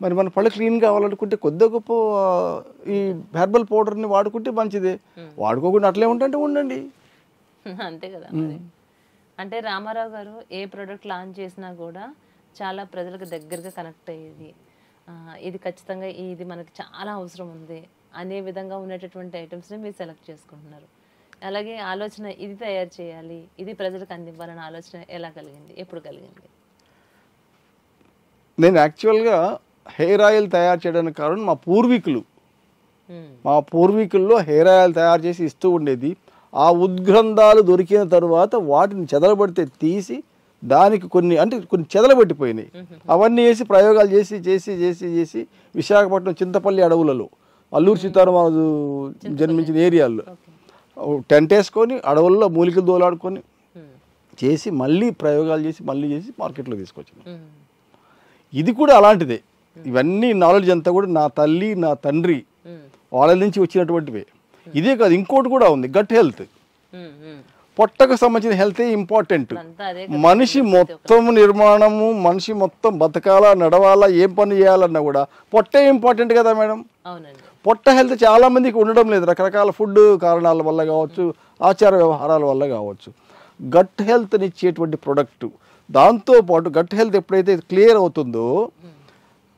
మరి మన పళ్ళు క్లీన్ కావాలనుకుంటే కొద్ది గొప్ప ఈ హెర్బల్ పౌడర్ని వాడుకుంటే మంచిదే, వాడుకోకుండా అట్లే ఉంటే ఉండండి, అంతే కదా. అంటే రామారావు గారు ఏ ప్రోడక్ట్ లాంచ్ చేసినా కూడా చాలా ప్రజలకు దగ్గరగా కనెక్ట్ అయ్యేది, ఇది ఖచ్చితంగా ఇది మనకి చాలా అవసరం ఉంది అనే విధంగా ఉండేటటువంటి ఐటమ్స్ని మీరు సెలెక్ట్ చేసుకుంటున్నారు. అలాగే ఆలోచన ఇది తయారు చేయాలి, ఇది ప్రజలకు అందివ్వాలన్న ఆలోచన ఎలా కలిగింది, ఎప్పుడు కలిగింది? నేను యాక్చువల్గా హెయిర్ ఆయిల్ తయారు చేయడానికి కారణం మా పూర్వీకుల్లో హెయిర్ ఆయిల్ తయారు చేసి ఇస్తూ ఉండేది. ఆ ఉద్గ్రంథాలు దొరికిన తర్వాత వాటిని చెదలబడితే తీసి దానికి కొన్ని చెదలబట్టిపోయినాయి, అవన్నీ వేసి ప్రయోగాలు చేసి చేసి చేసి చేసి విశాఖపట్నం చింతపల్లి అడవులలో అల్లూరు సీతారామరాజు జన్మించిన ఏరియాల్లో టెంట్ వేసుకొని అడవుల్లో మూలికలు దోలాడుకొని చేసి మళ్ళీ ప్రయోగాలు చేసి మార్కెట్లో తీసుకొచ్చింది. ఇది కూడా అలాంటిదే. ఇవన్నీ నాలెడ్జ్ అంతా కూడా నా తల్లి నా తండ్రి వాళ్ళ నుంచి వచ్చినటువంటివే. ఇదే కాదు, ఇంకోటి కూడా ఉంది, గట్ హెల్త్. పొట్టకు సంబంధించిన హెల్తే ఇంపార్టెంట్. మనిషి మొత్తం నిర్మాణము, మనిషి మొత్తం బతకాలా నడవాలా ఏం పని చేయాలన్నా కూడా పొట్టే ఇంపార్టెంట్ కదా మేడం. పొట్ట హెల్త్ చాలా మందికి ఉండడం లేదు, రకరకాల ఫుడ్ కారణాల వల్ల కావచ్చు, ఆచార వ్యవహారాల వల్ల కావచ్చు. గట్ హెల్త్ని ఇచ్చేటువంటి ప్రొడక్ట్, దాంతోపాటు గట్ హెల్త్ ఎప్పుడైతే క్లియర్ అవుతుందో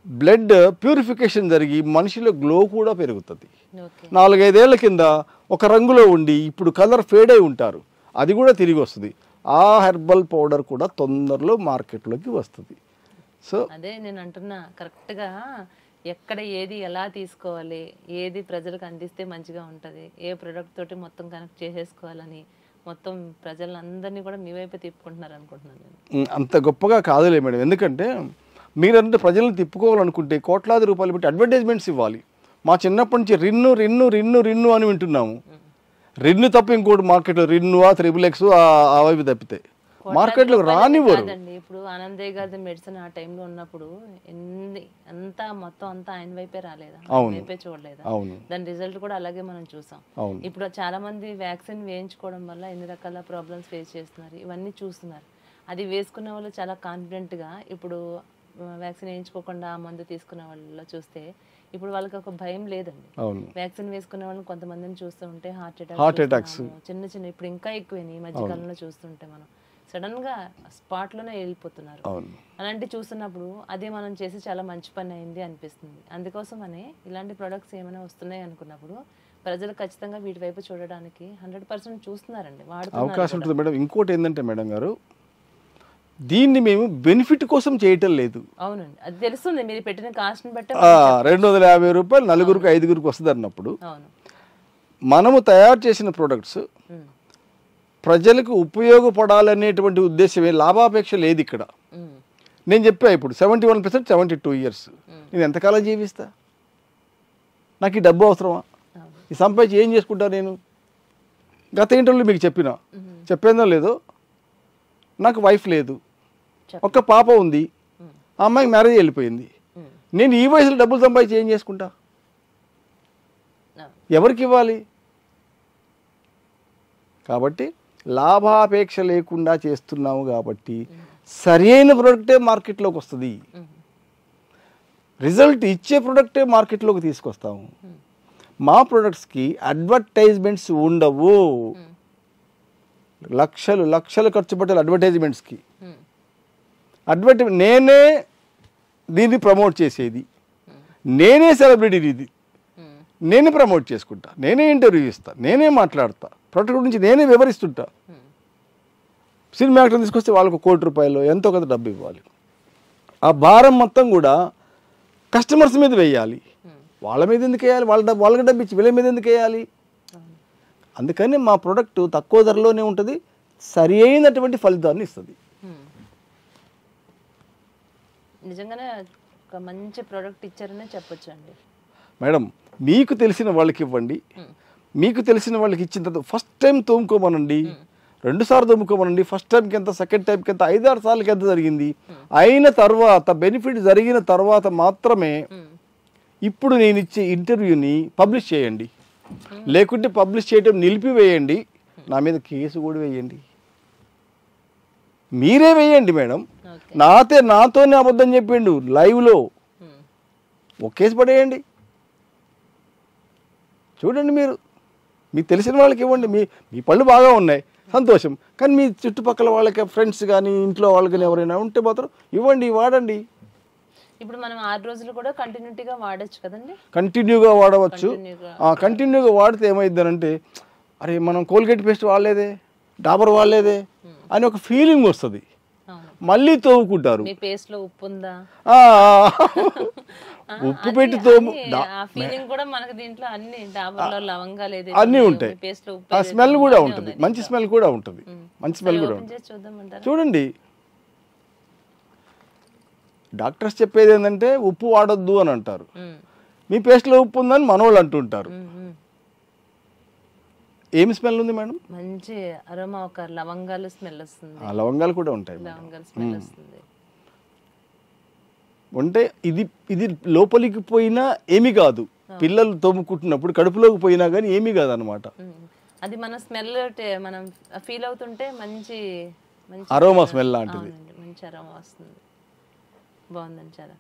బ్లడ్ ప్యూరిఫికేషన్ జరిగి మనిషిలో గ్లో కూడా పెరుగుతుంది. 4-5 ఏళ్ల కింద ఒక రంగులో ఉండి ఇప్పుడు కలర్ ఫేడ్ అయి ఉంటారు, అది కూడా తిరిగి వస్తుంది. ఆ హెర్బల్ పౌడర్ కూడా తొందరలో మార్కెట్లోకి వస్తుంది. సో అదే నేను అంటున్నా, కరెక్ట్గా ఎక్కడ ఏది ఎలా తీసుకోవాలి, ఏది ప్రజలకు అందిస్తే మంచిగా ఉంటుంది, ఏ ప్రోడక్ట్ తోటి మొత్తం కనెక్ట్ చేసేసుకోవాలని మొత్తం ప్రజలందరినీ కూడా మీ వైపే తిప్పుకుంటున్నారు అనుకుంటున్నాను నేను. అంత గొప్పగా కాదులే మేడం, ఎందుకంటే మీరంటే ప్రజలను తిప్పుకోవాలనుకుంటే కోట్లాది రూపాయలు పెట్టి అడ్వర్టైజ్మెంట్స్ ఇవ్వాలి. మా చిన్నప్పటి నుంచి రిన్ను రిన్ను రిన్ను రిన్ను అని వింటున్నాము. రిన్ను తప్ప ఇంకోటి మార్కెట్లో రిన్ను XXX అవి తప్పితే మార్కెట్లోకి రానివ్వరు. ఇప్పుడు ఆనందయ్య గారి మెడిసిన్ ఆ టైంలో ఉన్నప్పుడు అంతా మొత్తం అంతా ఆయన వైపే రాలేదా, ఆయన వైపే చూడలేదా? దాని రిజల్ట్ కూడా అలాగే మనం చూసాం. ఇప్పుడు చాలా మంది వ్యాక్సిన్ వేయించుకోవడం వల్ల ఎన్ని రకాల ప్రాబ్లమ్స్ ఫేస్ చేస్తున్నారు, ఇవన్నీ చూస్తున్నారు. అది వేసుకున్న వాళ్ళు చాలా కాన్ఫిడెంట్గా, ఇప్పుడు వ్యాక్సిన్ వేయించుకోకుండా ఆ మందు తీసుకున్న వాళ్ళలో చూస్తే ఇప్పుడు వాళ్ళకి ఒక భయం లేదండి. వ్యాక్సిన్ వేసుకునే వాళ్ళని కొంతమందిని చూస్తూ ఉంటే హార్ట్ అటాక్స్ చిన్న చిన్న ఇప్పుడు ఇంకా ఎక్కువైనాయి ఈ మధ్యకాలంలో చూస్తుంటే, మనం సడన్ గా స్పాట్ లోనే వెళ్ళిపోతున్నారు. అలాంటి చూస్తున్నప్పుడు అదే మనం చేసి చాలా మంచి పని అయింది అనిపిస్తుంది. అందుకోసమనే ఇలాంటి ప్రొడక్ట్స్ ఏమైనా వస్తున్నాయి అనుకున్నప్పుడు ప్రజలు ఖచ్చితంగా వీటి వైపు చూడడానికి 100% చూస్తున్నారండి, అవకాశం ఉంటుంది మేడం. ఇంకోటి ఏంటంటే మేడం గారు, దీన్ని మేము బెనిఫిట్ కోసం చేయటం లేదు. అవునండి, అది తెలుస్తుంది మీరు పెట్టిన కాస్ట్ ని బట్టి. 250 రూపాయలు 4-5 వస్తుంది అన్నప్పుడు మనము తయారు చేసిన ప్రొడక్ట్స్ ప్రజలకు ఉపయోగపడాలనేటువంటి ఉద్దేశమే, లాభాపేక్ష లేదు ఇక్కడ. నేను చెప్పా ఇప్పుడు 71%, 72 years. నేను ఎంతకాలం జీవిస్తా? నాకు ఈ డబ్బు అవసరమా? ఈ సంపాదించి ఏం చేసుకుంటా నేను? గత ఇంటర్వ్యూలో మీకు చెప్పేందో లేదో, నాకు వైఫ్ లేదు, ఒక్క పాప ఉంది, ఆ అమ్మాయికి మ్యారేజ్ వెళ్ళిపోయింది. నేను ఈ వయసులో డబ్బులు సంపాదించి ఏం చేసుకుంటా? ఎవరికి ఇవ్వాలి? కాబట్టి లాభాపేక్ష లేకుండా చేస్తున్నాము కాబట్టి సరైన ప్రోడక్టే మార్కెట్లోకి వస్తుంది, రిజల్ట్ ఇచ్చే ప్రోడక్టే మార్కెట్లోకి తీసుకొస్తాము. మా ప్రొడక్ట్స్కి అడ్వర్టైజ్మెంట్స్ ఉండవు. లక్షలు లక్షలు ఖర్చు పెట్టాలి అడ్వర్టైజ్మెంట్స్కి. నేనే దీన్ని ప్రమోట్ చేసేది, నేనే సెలబ్రిటీ, ఇది నేనే ప్రమోట్ చేసుకుంటా, నేనే ఇంటర్వ్యూ ఇస్తా, నేనే మాట్లాడతా, ప్రొడక్ట్ గురించి నేనే వివరిస్తుంటా. సినిమా యాక్టర్ తీసుకొస్తే వాళ్ళకు ₹1 కోటి ఎంతో కొంత డబ్బు ఇవ్వాలి. ఆ భారం మొత్తం కూడా కస్టమర్స్ మీద వేయాలి. వాళ్ళ మీద ఎందుకు వేయాలి? వాళ్ళకి డబ్బు ఇచ్చి వీళ్ళ మీద ఎందుకు వేయాలి? అందుకని మా ప్రోడక్ట్ తక్కువ ధరలోనే ఉంటుంది, సరి అయినటువంటి ఫలితాన్ని ఇస్తుంది. నిజంగానే ఒక మంచి ప్రోడక్ట్ ఇచ్చారనే చెప్పొచ్చు అండి మేడం. మీకు తెలిసిన వాళ్ళకి ఇవ్వండి, మీకు తెలిసిన వాళ్ళకి ఇచ్చిన తర్వాత ఫస్ట్ టైం తోముకోమనండి. 2 సార్లు తోముకోమనండి. ఫస్ట్ టైంకి ఎంత, సెకండ్ టైంకి ఎంత, 5-6 సార్లకి ఎంత జరిగింది. అయిన తర్వాత బెనిఫిట్ జరిగిన తర్వాత మాత్రమే ఇప్పుడు నేను ఇచ్చే ఇంటర్వ్యూని పబ్లిష్ చేయండి. లేకుంటే పబ్లిష్ చేయడం నిలిపివేయండి, నా మీద కేసు కూడా వేయండి. మీరే వేయండి మేడం. నాతోనే అబద్ధం చెప్పిండు లైవ్లో, ఒక కేసు పడేయండి. చూడండి, మీకు తెలిసిన వాళ్ళకి ఇవ్వండి. మీ పళ్ళు బాగా ఉన్నాయి, సంతోషం. కానీ మీ చుట్టుపక్కల వాళ్ళకి, ఫ్రెండ్స్ కానీ ఇంట్లో వాళ్ళకి కానీ ఎవరైనా ఉంటే మాత్రం ఇవ్వండి, వాడండి. ఇప్పుడు మనం 6 రోజులు కూడా కంటిన్యూటీగా వాడచ్చు కదండి. కంటిన్యూగా వాడవచ్చు. కంటిన్యూగా వాడితే ఏమైందనంటే, అరే మనం కోల్గేట్ పేస్ట్ వాడలేదే, డాబర్ వాడలేదే అని ఒక ఫీలింగ్ వస్తుంది. మళ్ళీ తోముకుంటారు. ఉప్పు ఉందా, ఉప్పు పెట్టి తోము, అన్నీ ఉంటాయి. ఆ స్మెల్ కూడా ఉంటుంది, మంచి స్మెల్ కూడా ఉంటుంది, మంచి స్మెల్ కూడా ఉంటుంది. చూడండి, డాక్టర్స్ చెప్పేది ఏంటంటే ఉప్పు వాడొద్దు అని అంటారు. మీ పేస్ట్లో ఉప్పు ఉందని మనోళ్ళు అంటుంటారు. ఏమి స్మెల్ ఉంది మేడం? మంచి అరోమా, ఒక లవంగాలు స్మెల్ వస్తుంది. లవంగాలు కూడా ఉంటాయి, లవంగాలు స్మెల్ వస్తుంది. అంటే ఇది లోపలికి పోయినా ఏమీ కాదు. పిల్లలు తోముకుంటున్నప్పుడు కడుపులోకి పోయినా కానీ ఏమీ కాదు అనమాట. అది మన స్మెల్ మనం ఫీల్ అవుతుంటే మంచి అరోమా స్మెల్ లాంటిది, మంచి అరోమా వస్తుంది. బాగుందండి చాలా.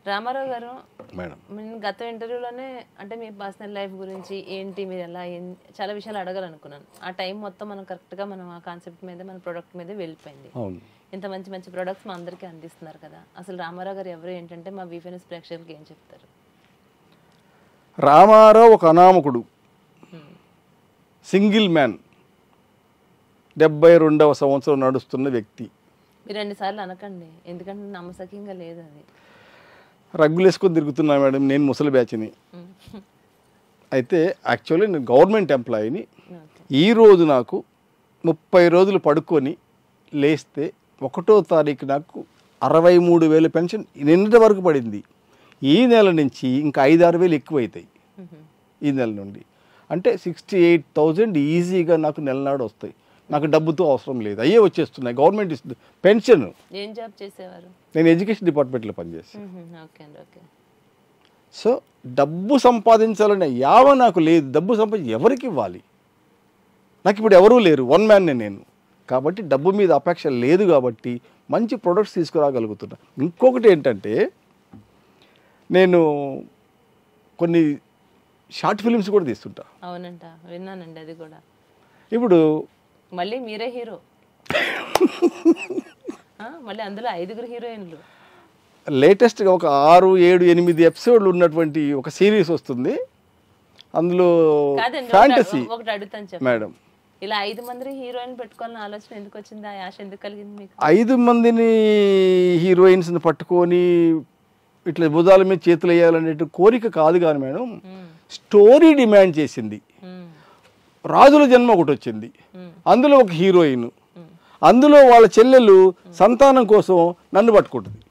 రామారావు గారు మేడం, నేను గత ఇంటర్వ్యూలోనే అంటే మీ పర్సనల్ లైఫ్ గురించి ఏంటి, మీరు ఎలా చాలా విషయాలు అడగాలనుకున్నాను. ఆ టైం మొత్తం మనం కరెక్ట్గా మనం ఆ కాన్సెప్ట్ మీద, మన ప్రోడక్ట్ మీద వెళ్ళిపోయింది. ఇంత మంచి మంచి ప్రొడక్ట్స్ మా అందరికీ అందిస్తున్నారు కదా. అసలు రామారావు గారు ఎవరు, ఏంటంటే మా వీఫెన్స్ ప్రేక్షకులకి ఏం చెప్తారు? రామారావు ఒక అనామకుడు, సింగిల్ మ్యాన్, 72వ సంవత్సరం నడుస్తున్న వ్యక్తి. మీరు 2 సార్లు అనకండి, ఎందుకంటే నమ్మసక్యంగా లేదు. అది రగ్గులు వేసుకొని తిరుగుతున్నా మేడం, నేను ముసలి బ్యాచ్ని. అయితే యాక్చువల్లీ నేను గవర్నమెంట్ ఎంప్లాయీని. ఈరోజు నాకు 30 రోజులు పడుకొని లేస్తే 1వ తారీఖు నాకు 63,000 పెన్షన్ నిన్నటి వరకు పడింది. ఈ నెల నుంచి ఇంకా 5-6 వేలు ఎక్కువైతాయి ఈ నెల నుండి. అంటే 68,000 ఈజీగా నాకు నెలనాడు వస్తాయి. నాకు డబ్బుతో అవసరం లేదు, అయ్యే వచ్చేస్తున్నాయి. గవర్నమెంట్ ఇస్తుంది పెన్షన్. ఏం జాబ్ చేసేవారు? నేను ఎడ్యుకేషన్ డిపార్ట్మెంట్లో పనిచేస్తాను. సో డబ్బు సంపాదించాలనే యావ నాకు లేదు. డబ్బు ఎవరికి ఇవ్వాలి? నాకు ఇప్పుడు ఎవరూ లేరు, వన్ మ్యాన్నే నేను. కాబట్టి డబ్బు మీద అపేక్ష లేదు కాబట్టి మంచి ప్రొడక్ట్స్ తీసుకురాగలుగుతున్నా. ఇంకొకటి ఏంటంటే, నేను కొన్ని షార్ట్ ఫిలిమ్స్ కూడా తీస్తుంటా. అవునంట, విన్నానండి అది కూడా. ఇప్పుడు మళ్ళీ మీరే హీరో, మళ్ళీ అందులో 5 హీరోయిన్లు. లేటెస్ట్గా ఒక 6, 7, 8 ఎపిసోడ్లు ఉన్నటువంటి ఒక సిరీస్ వస్తుంది. అందులో ఫ్యాంటసీ. ఒకటి అడుగుతాను చెప్పండి మేడం, ఇలా 5 మంది హీరోయిన్ పెట్టుకోవాలని ఆలోచన ఎందుకు వచ్చింది? ఆ ఆశ ఎందుకు కలిగింది మీకు? 5 మందిని హీరోయిన్స్ని పట్టుకొని ఇట్లా భుజాల మీద చేతులు వేయాలనే కోరిక కాదు కానీ మేడం, స్టోరీ డిమాండ్ చేసింది. రాజుల జన్మ ఒకటి వచ్చింది, అందులో ఒక హీరోయిన్, అందులో వాళ్ళ చెల్లెలు సంతానం కోసం నన్ను పట్టుకుంటుంది.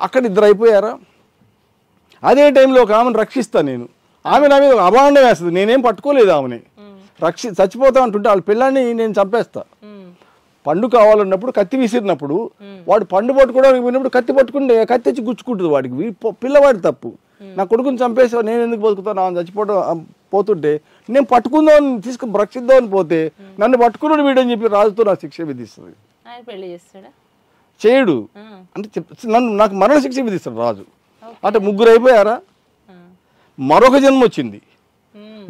అక్కడ 2 అయిపోయారా? అదే టైంలో ఒక ఆమెను రక్షిస్తాను నేను. ఆమె నా మీద అభాండం వేస్తుంది, నేనేం పట్టుకోలేదు ఆమెని. చచ్చిపోతా అంటుంటే వాళ్ళ పిల్లాన్ని నేను చంపేస్తా. పండు కావాలన్నప్పుడు కత్తి విసిరినప్పుడు వాడు పండు పట్టుకోవడానికి పోయినప్పుడు కత్తి పట్టుకుంటే కత్తి వచ్చి గుచ్చుకుంటుంది వాడికి. పిల్లవాడి తప్పు. నా కొడుకుని చంపేసా, నేను ఎందుకు బతుకుతాను? ఆమె చచ్చిపోవడం పోతుంటే నేను పట్టుకుందామని తీసుకుని రక్షిద్దామని పోతే నన్ను పట్టుకున్నాడు వీడని చెప్పి రాజుతో నాకు శిక్ష విధిస్తుంది. చేయడు అంటే నాకు మరణ శిక్ష విధిస్తాడు రాజు. అంటే 3 అయిపోయారా? మరొక జన్మ వచ్చింది,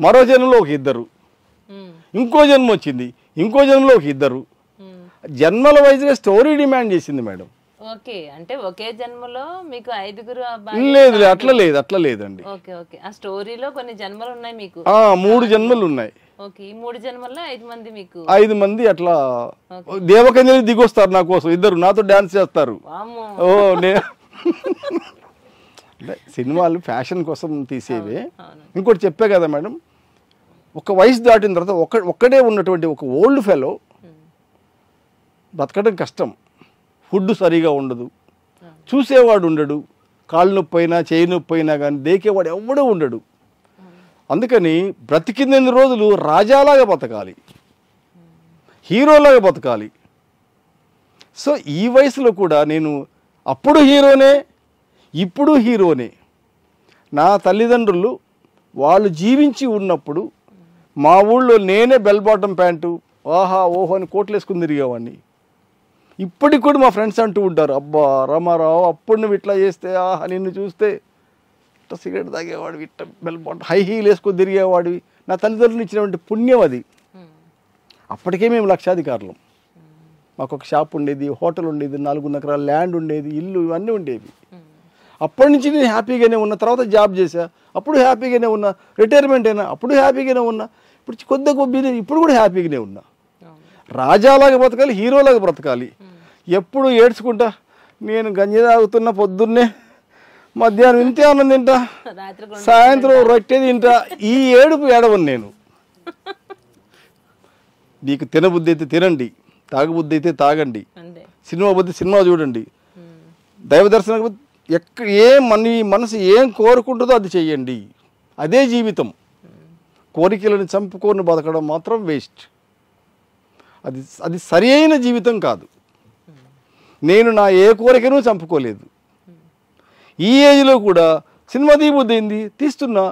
మరో జన్మలో ఒక 2, ఇంకో జన్మ వచ్చింది, ఇంకో జన్మలో ఒక 2. జన్మల వైజ్గా స్టోరీ డిమాండ్ చేసింది మేడం. ఓకే, అంటే ఒకే జన్మలో మీకు 5 లేదు, అట్లా లేదండి. ఓకే ఓకే, ఆ స్టోరీలో కొన్ని జన్మలు ఉన్నాయి మీకు. 3 జన్మలు ఉన్నాయి. ఓకే, ఈ 3 జన్మల్లో 5 మంది మీకు. 5 మంది అట్లా దేవకన్యలు దిగొస్తారు నా కోసం, 2 నాతో డాన్స్ చేస్తారు. అంటే సినిమాలు ఫ్యాషన్ కోసం తీసేవే. ఇంకోటి చెప్పే కదా మేడం, ఒక వయసు దాటిన తర్వాత ఒక్కడే ఉన్నటువంటి ఒక ఓల్డ్ ఫెలో బతకడం కష్టం. ఫుడ్ సరిగా ఉండదు, చూసేవాడు ఉండడు, కాళ్ళు నొప్పి అయినా చేయి నొప్పి అయినా కానీ దేకేవాడు ఎవడూ ఉండడు. అందుకని బ్రతికిందని రోజులు రాజాలాగా బతకాలి, హీరోలాగా బతకాలి. సో ఈ వయసులో కూడా నేను అప్పుడు హీరోనే, ఇప్పుడు హీరోనే. నా తల్లిదండ్రులు వాళ్ళు జీవించి ఉన్నప్పుడు మా ఊళ్ళో నేనే బెల్ బాటమ్ ప్యాంటు ఆహా ఓహో అని కోట్లు వేసుకుని తిరిగేవాడిని. ఇప్పటికి కూడా మా ఫ్రెండ్స్ అంటూ ఉంటారు, అబ్బా రామారావు అప్పుడు నువ్వు ఇట్లా చేస్తే ఆహా నిన్ను చూస్తే ఇట్లా సిగరెట్ తాగేవాడివి, ఇట్లా బెల్ బాటమ్ హై హీల్ వేసుకొని తిరిగేవాడివి. నా తల్లిదండ్రులు ఇచ్చినటువంటి పుణ్యం అది. అప్పటికే మేము లక్షాధికారులం. మాకు ఒక షాప్ ఉండేది, హోటల్ ఉండేది, 4 ఎకరాల ల్యాండ్ ఉండేది, ఇల్లు ఇవన్నీ ఉండేవి. అప్పటి నుంచి నేను హ్యాపీగానే ఉన్నా. తర్వాత జాబ్ చేశా, అప్పుడు హ్యాపీగానే ఉన్నా. రిటైర్మెంట్ అయినా అప్పుడు హ్యాపీగానే ఉన్నా. ఇప్పుడు కొద్దిగా కొద్దిగా ఇప్పుడు కూడా హ్యాపీగానే ఉన్నా. రాజాలాగా బ్రతకాలి, హీరోలాగా బ్రతకాలి. ఎప్పుడు ఏడ్చుకుంటా నేను గంజి తాగుతున్న పొద్దున్నే, మధ్యాహ్నం ఇంతే అన్నం తింటా, సాయంత్రం రొట్టె తింటా. ఈ ఏడుపు ఏడవను నేను. నీకు తినబుద్ధి అయితే తినండి, తాగబుద్ధి అయితే తాగండి, సినిమా బుద్ధి సినిమా చూడండి, దైవ దర్శనం మన మనసు ఏం కోరుకుంటుందో అది చెయ్యండి. అదే జీవితం. కోరికలను చంపుకొని బతకడం మాత్రం వేస్ట్. అది సరి అయిన జీవితం కాదు. నేను నా ఏ కోరికను చంపుకోలేదు. ఈ ఏజ్లో కూడా సినిమా తీయబుద్ధి అయింది, తీస్తున్నా.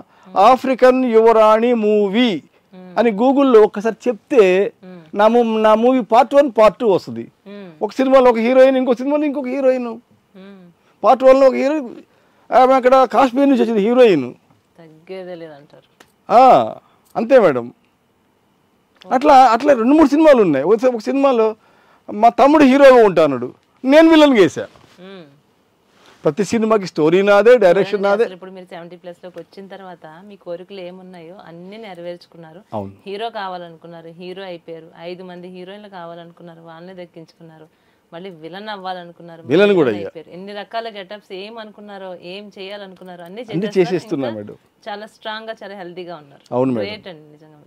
ఆఫ్రికన్ యువరాణి మూవీ అని గూగుల్లో ఒక్కసారి చెప్తే నా మూవీ పార్ట్ 1 పార్ట్ 2 వస్తుంది. ఒక సినిమాలో ఒక హీరోయిన్, ఇంకో సినిమాలో ఇంకొక హీరోయిన్. పార్ట్ 1లో ఒక హీరోయిన్, ఆమె అక్కడ కాశ్మీర్ నుంచి వచ్చింది హీరోయిన్. అంతే మేడం. అట్లా 2-3 సినిమాలు ఉన్నాయి. ఒక సినిమాలో మా తమ్ముడు హీరోగా ఉంటాడు, నేను విలన్ వేసా. ప్రతి సినిమాకి స్టోరీ నాదే, డైరెక్షన్ నాదే. ఇప్పుడు మీరు 70+ లోకి వచ్చిన తర్వాత మీ కోరికలు ఏమున్నాయో అన్ని నెరవేర్చుకున్నారు. హీరో కావాలనుకున్నారు, హీరో అయిపోయారు. 5 మంది హీరోయిన్లు కావాలనుకున్నారు, వాళ్ళని దక్కించుకున్నారు. మళ్ళీ విలన్ అవ్వాలనుకున్నారు, విలన్ కూడా అయిపోయారు. ఎన్ని రకాల గెటప్స్ ఏం అనుకున్నారో, ఏం చేయాలనుకున్నారో అన్ని చేసేస్తున్నా మేడం. చాలా స్ట్రాంగ్ గా, చాలా హెల్తీగా ఉన్నారు. అవును గ్రేట్ అండి నిజంగా.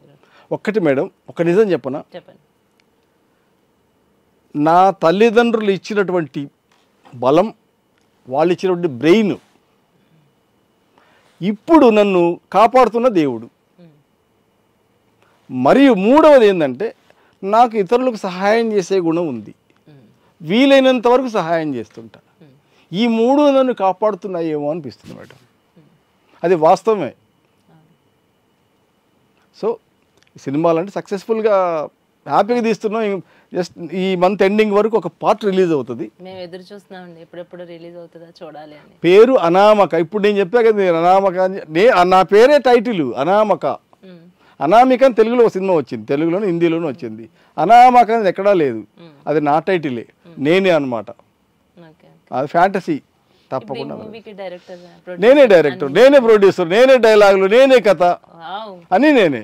ఒక్కటి మేడం, ఒక నిజం చెప్పనా? చెప్పండి. నా తల్లిదండ్రులు ఇచ్చినటువంటి బలం, వాళ్ళు ఇచ్చినటువంటి బ్రెయిన్, ఇప్పుడు నన్ను కాపాడుతున్న దేవుడు. మరియు మూడవది ఏంటంటే, నాకు ఇతరులకు సహాయం చేసే గుణం ఉంది. వీలైనంత వరకు సహాయం చేస్తుంటా. ఈ 3 నన్ను కాపాడుతున్నాయేమో అనిపిస్తుంది మేడం. అది వాస్తవమే. సో సినిమాలు అంటే సక్సెస్ఫుల్గా హ్యాపీగా తీస్తున్నాం. జస్ట్ ఈ మంత్ ఎండింగ్ వరకు ఒక పార్ట్ రిలీజ్ అవుతుంది. మేము ఎదురు చూస్తున్నామండి, ఎప్పుడెప్పుడు రిలీజ్ అవుతుందా చూడాలి అని. పేరు అనామక. ఇప్పుడు నేను చెప్పా కదా, నేను అనామక అని. నా పేరే టైటిల్ అనామక. అనామిక అని తెలుగులో ఒక సినిమా వచ్చింది, తెలుగులోను హిందీలోనూ వచ్చింది. అనామక అనేది ఎక్కడా లేదు, అది నా టైటిలే, నేనే అనమాట. అది ఫ్యాంటసీ. తప్పకుండా నేనే డైరెక్టర్, నేనే ప్రొడ్యూసర్, నేనే డైలాగులు, నేనే కథ అని నేనే.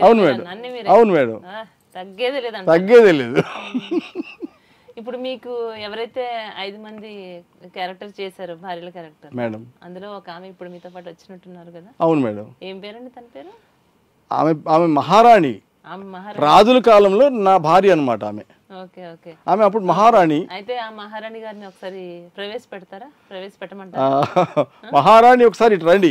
అవును మేడం, అవును మేడం, తగ్గేదే లేదు. ఇప్పుడు మీకు ఎవరైతే 5 మంది క్యారెక్టర్ చేశారో, భార్యల క్యారెక్టర్ మేడం, అందులో ఒక ఆమె ఇప్పుడు మీతో పాటు వచ్చినట్టున్నారు కదా? అవును మేడం. ఏం పేరండి తన పేరు? ఆమె మహారాణి. రాజుల కాలంలో నా భార్య అనమాట ఆమె. ఆమె అప్పుడు మహారాణి. అయితే ఆ మహారాణి గారిని ఒకసారి ప్రవేశపెట్టమంటారా? మహారాణి ఒకసారి ఇటు రండి.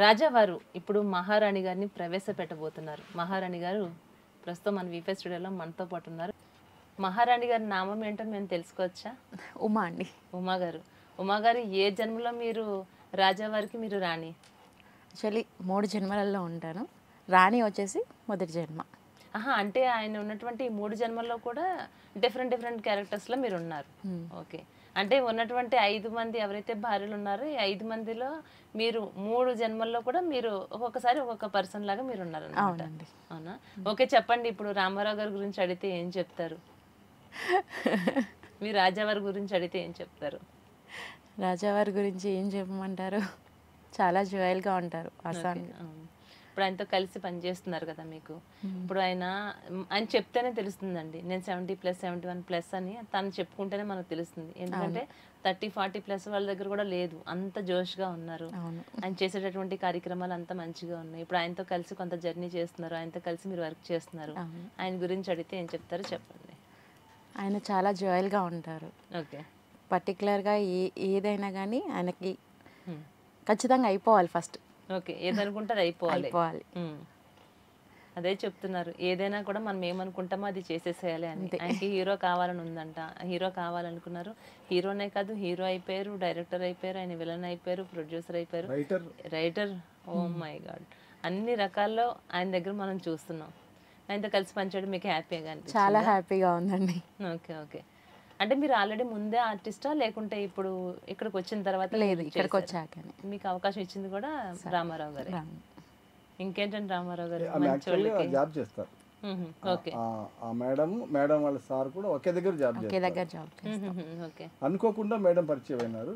రాజావారు ఇప్పుడు మహారాణి గారిని ప్రవేశపెట్టబోతున్నారు. మహారాణి గారు ప్రస్తుతం మన వీఫే స్టూడియోలో మనతో పాటు ఉన్నారు. మహారాణి గారి నామం ఏంటో మేము తెలుసుకోవచ్చా? ఉమా అండి. ఉమా గారు ఏ జన్మలో మీరు రాజావారికి మీరు రాణి? యాక్చువల్లీ 3 జన్మలలో ఉంటాను. రాణి వచ్చేసి మొదటి జన్మ. అంటే ఆయన ఉన్నటువంటి 3 జన్మల్లో కూడా డిఫరెంట్ క్యారెక్టర్స్లో మీరు ఉన్నారు. ఓకే. అంటే ఉన్నటువంటి 5 మంది ఎవరైతే భార్యలు ఉన్నారో, ఈ 5 మందిలో మీరు 3 జన్మల్లో కూడా మీరు ఒక్కొక్కసారి ఒక్కొక్క పర్సన్ లాగా మీరు ఉన్నారు అన్నమాట. అవునా? ఓకే, చెప్పండి. ఇప్పుడు రామారావు గారి గురించి అడిగితే ఏం చెప్తారు? మీ రాజావారి గురించి అడిగితే ఏం చెప్తారు? రాజావారి గురించి ఏం చెప్పమంటారు? చాలా జాయల్గా ఉంటారు. ఇప్పుడు ఆయనతో కలిసి పనిచేస్తున్నారు కదా మీకు. ఇప్పుడు ఆయన చెప్తేనే తెలుస్తుందండి. నేను 70+, 71+ అని తను చెప్పుకుంటేనే మనకు తెలుస్తుంది. ఎందుకంటే 30-40+ వాళ్ళ దగ్గర కూడా లేదు, అంత జోష్గా ఉన్నారు. ఆయన చేసేటటువంటి కార్యక్రమాలు అంత మంచిగా ఉన్నాయి. ఇప్పుడు ఆయనతో కలిసి కొంత జర్నీ చేస్తున్నారు, ఆయనతో కలిసి మీరు వర్క్ చేస్తున్నారు. ఆయన గురించి అడిగితే ఏం చెప్తారో చెప్పండి. ఆయన చాలా జాయల్గా ఉంటారు. ఓకే. పర్టికులర్గా ఏదైనా కానీ ఆయనకి ఖచ్చితంగా అయిపోవాలి ఫస్ట్. ఓకే, ఏదనుకుంటే అది అయిపోవాలి. అయిపోవాలి. అదే చెప్తున్నారు, ఏదైనా కూడా మనం ఏమనుకుంటామో అది చేసేసేయాలి అని. ఆయనకి హీరో కావాలని ఉందంట, హీరో కావాలనుకున్నారు. హీరోనే కాదు, హీరో అయిపోయారు, డైరెక్టర్ అయిపోయారు, ఆయన విలన్ అయిపోయారు, ప్రొడ్యూసర్ అయిపోయారు, రైటర్. ఓ మై గాడ్, అన్ని రకాల్లో ఆయన దగ్గర మనం చూస్తున్నాం. ఆయనతో కలిసి పనిచేయడం మీకు హ్యాపీగా అనిపిస్తుంది? చాలా హ్యాపీగా ఉందండి. Okay okay. అంటే మీరు ఆల్రెడీ ముందే ఆర్టిస్టా లేకుంటే ఇప్పుడు ఇక్కడికి వచ్చిన తర్వాత? లేదు, ఇక్కడికి వచ్చాకనే. మీకు అవకాశం ఇచ్చింది కూడా రామారావు గారు. ఓకేంటండి రామారావు గారు జాబ్ చేస్తారు. ఓకే. ఆ మేడం వాళ్ళ సార్ కూడా ఒకే దగ్గర జాబ్ చేస్తారు. ఓకే. అనుకోకుండా మేడం పరిచయం అయినారు.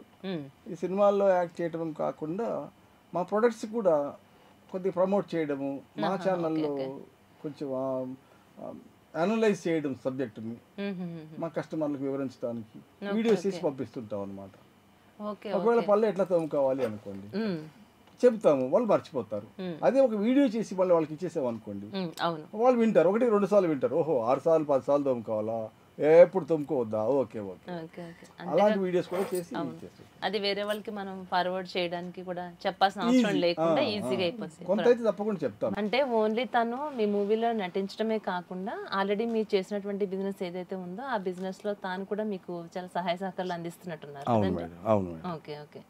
ఈ సినిమాల్లో యాక్ట్ చేయడం కాకుండా మా ప్రొడక్ట్స్ కూడా కొద్దిగా ప్రమోట్ చేయడము, మా ఛానల్లో కొంచెం అనలైజ్ చేయడం సబ్జెక్టుని మా కస్టమర్లకు వివరించడానికి వీడియోస్ తీసి పంపిస్తుంటాం అనమాట. ఒకవేళ పళ్ళు ఎట్లా తోముకోవాలి అనుకోండి చెప్తాము, వాళ్ళు మర్చిపోతారు. అదే ఒక వీడియో చేసి మళ్ళీ వాళ్ళకి ఇచ్చేసాం అనుకోండి, వాళ్ళు వింటారు, 1-2 సార్లు వింటారు. ఓహో 6 సార్లు 10 సార్లు తోముకోవాలా, ఎప్పుడు తోముకోవద్దా, ఓకే ఓకే. అలాంటి వీడియోస్ కూడా చేసి అది వేరే వాళ్ళకి మనం ఫార్వర్డ్ చేయడానికి కూడా చెప్పాల్సిన అవసరం లేకుండా ఈజీగా అయిపోతుంది. కొంత అయితే తప్పకుండా చెప్తాను. అంటే ఓన్లీ తను మీ మూవీలో నటించడమే కాకుండా ఆల్రెడీ మీరు చేసినటువంటి బిజినెస్ ఏదైతే ఉందో ఆ బిజినెస్ లో తాను కూడా మీకు చాలా సహాయ సహకారాలు అందిస్తున్నట్టున్నారు. Okay okay.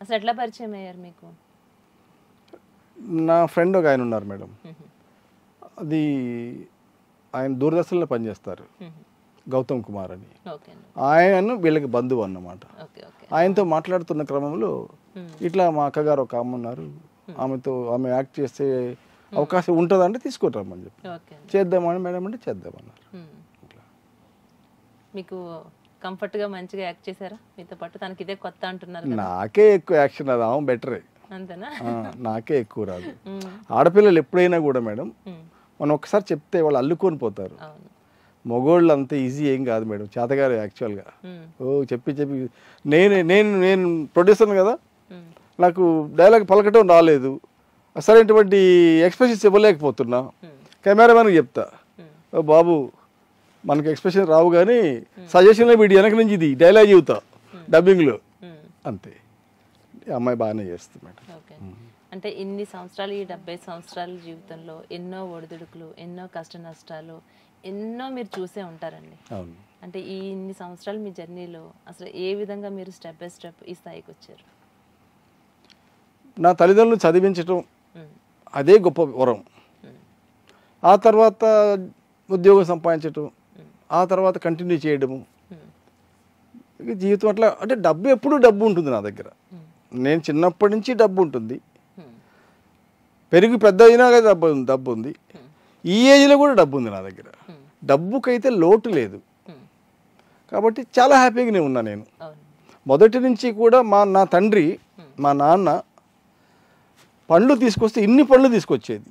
అసలు ఎట్లా పరిచయం అయ్యారు మీకు? నా ఫ్రెండ్ ఒక ఆయన ఉన్నారు మేడం, అది ఆయన దూరదర్శన్లో పనిచేస్తారు, గౌతమ్ కుమార్ అని. ఆయన వీళ్ళకి బంధువు అన్నమాట. ఆయనతో మాట్లాడుతున్న క్రమంలో ఇట్లా మా అక్కగారు ఒక ఆమె ఉన్నారు, ఆమె యాక్ట్ చేసే అవకాశం ఉంటుందంటే తీసుకుంటామని చెప్పి చేద్దామని మేడం అంటే చేద్దామన్నారు. మీకు కంఫర్ట్ గా మంచిగా యాక్ట్ చేశారా? మీతో పాటు తనకి ఇదే కొత్త అంటున్నారు. నాకే ఎక్కువ యాక్షన్ అది, ఆమె బెటరే, అంతేనా? నాకే ఎక్కువ రాదు. ఆడపిల్లలు ఎప్పుడైనా కూడా మేడం మనం ఒకసారి చెప్తే వాళ్ళు అల్లుకొని పోతారు. మగోళ్ళు అంత ఈజీ ఏం కాదు మేడం, చేతగారు యాక్చువల్గా. చెప్పి నేను ప్రొడ్యూసర్ కదా, నాకు డైలాగ్ పలకటం రాలేదు, అసలైనటువంటి ఎక్స్ప్రెషన్స్ ఇవ్వలేకపోతున్నా, కెమెరామెన్కి చెప్తా, ఓ బాబు మనకి ఎక్స్ప్రెషన్ రావు కానీ సజెషన్లో వీడి వెనక నుంచి ఇది డైలాగ్ చెబుతా డబ్బింగ్లో, అంతే. అమ్మాయి బాగానే చేస్తుంది మేడం. అంటే ఇన్ని సంవత్సరాలు, ఈ 70 సంవత్సరాల జీవితంలో ఎన్నో ఒడిదుడుకులు, ఎన్నో కష్ట నష్టాలు, ఎన్నో మీరు చూసే ఉంటారండి. అంటే ఈ ఇన్ని సంవత్సరాలు మీ జర్నీలో అసలు ఏ విధంగా మీరు స్టెప్ బై స్టెప్ ఈ స్థాయికి వచ్చారు? నా తల్లిదండ్రులు చదివించడం అదే గొప్ప వరం. ఆ తర్వాత ఉద్యోగం సంపాదించటం, ఆ తర్వాత కంటిన్యూ చేయడము, జీవితం అట్లా. అంటే డబ్బు ఎప్పుడూ డబ్బు ఉంటుంది నా దగ్గర, నేను చిన్నప్పటి నుంచి డబ్బు ఉంటుంది, పెరిగి పెద్ద అయినా డబ్బు ఉంది, ఈ ఏజ్లో కూడా డబ్బు ఉంది నా దగ్గర, డబ్బుకైతే లోటు లేదు. కాబట్టి చాలా హ్యాపీగానే ఉన్నా నేను. మొదటి నుంచి కూడా నా తండ్రి, మా నాన్న పండ్లు తీసుకొస్తే ఇన్ని పండ్లు తీసుకొచ్చేది.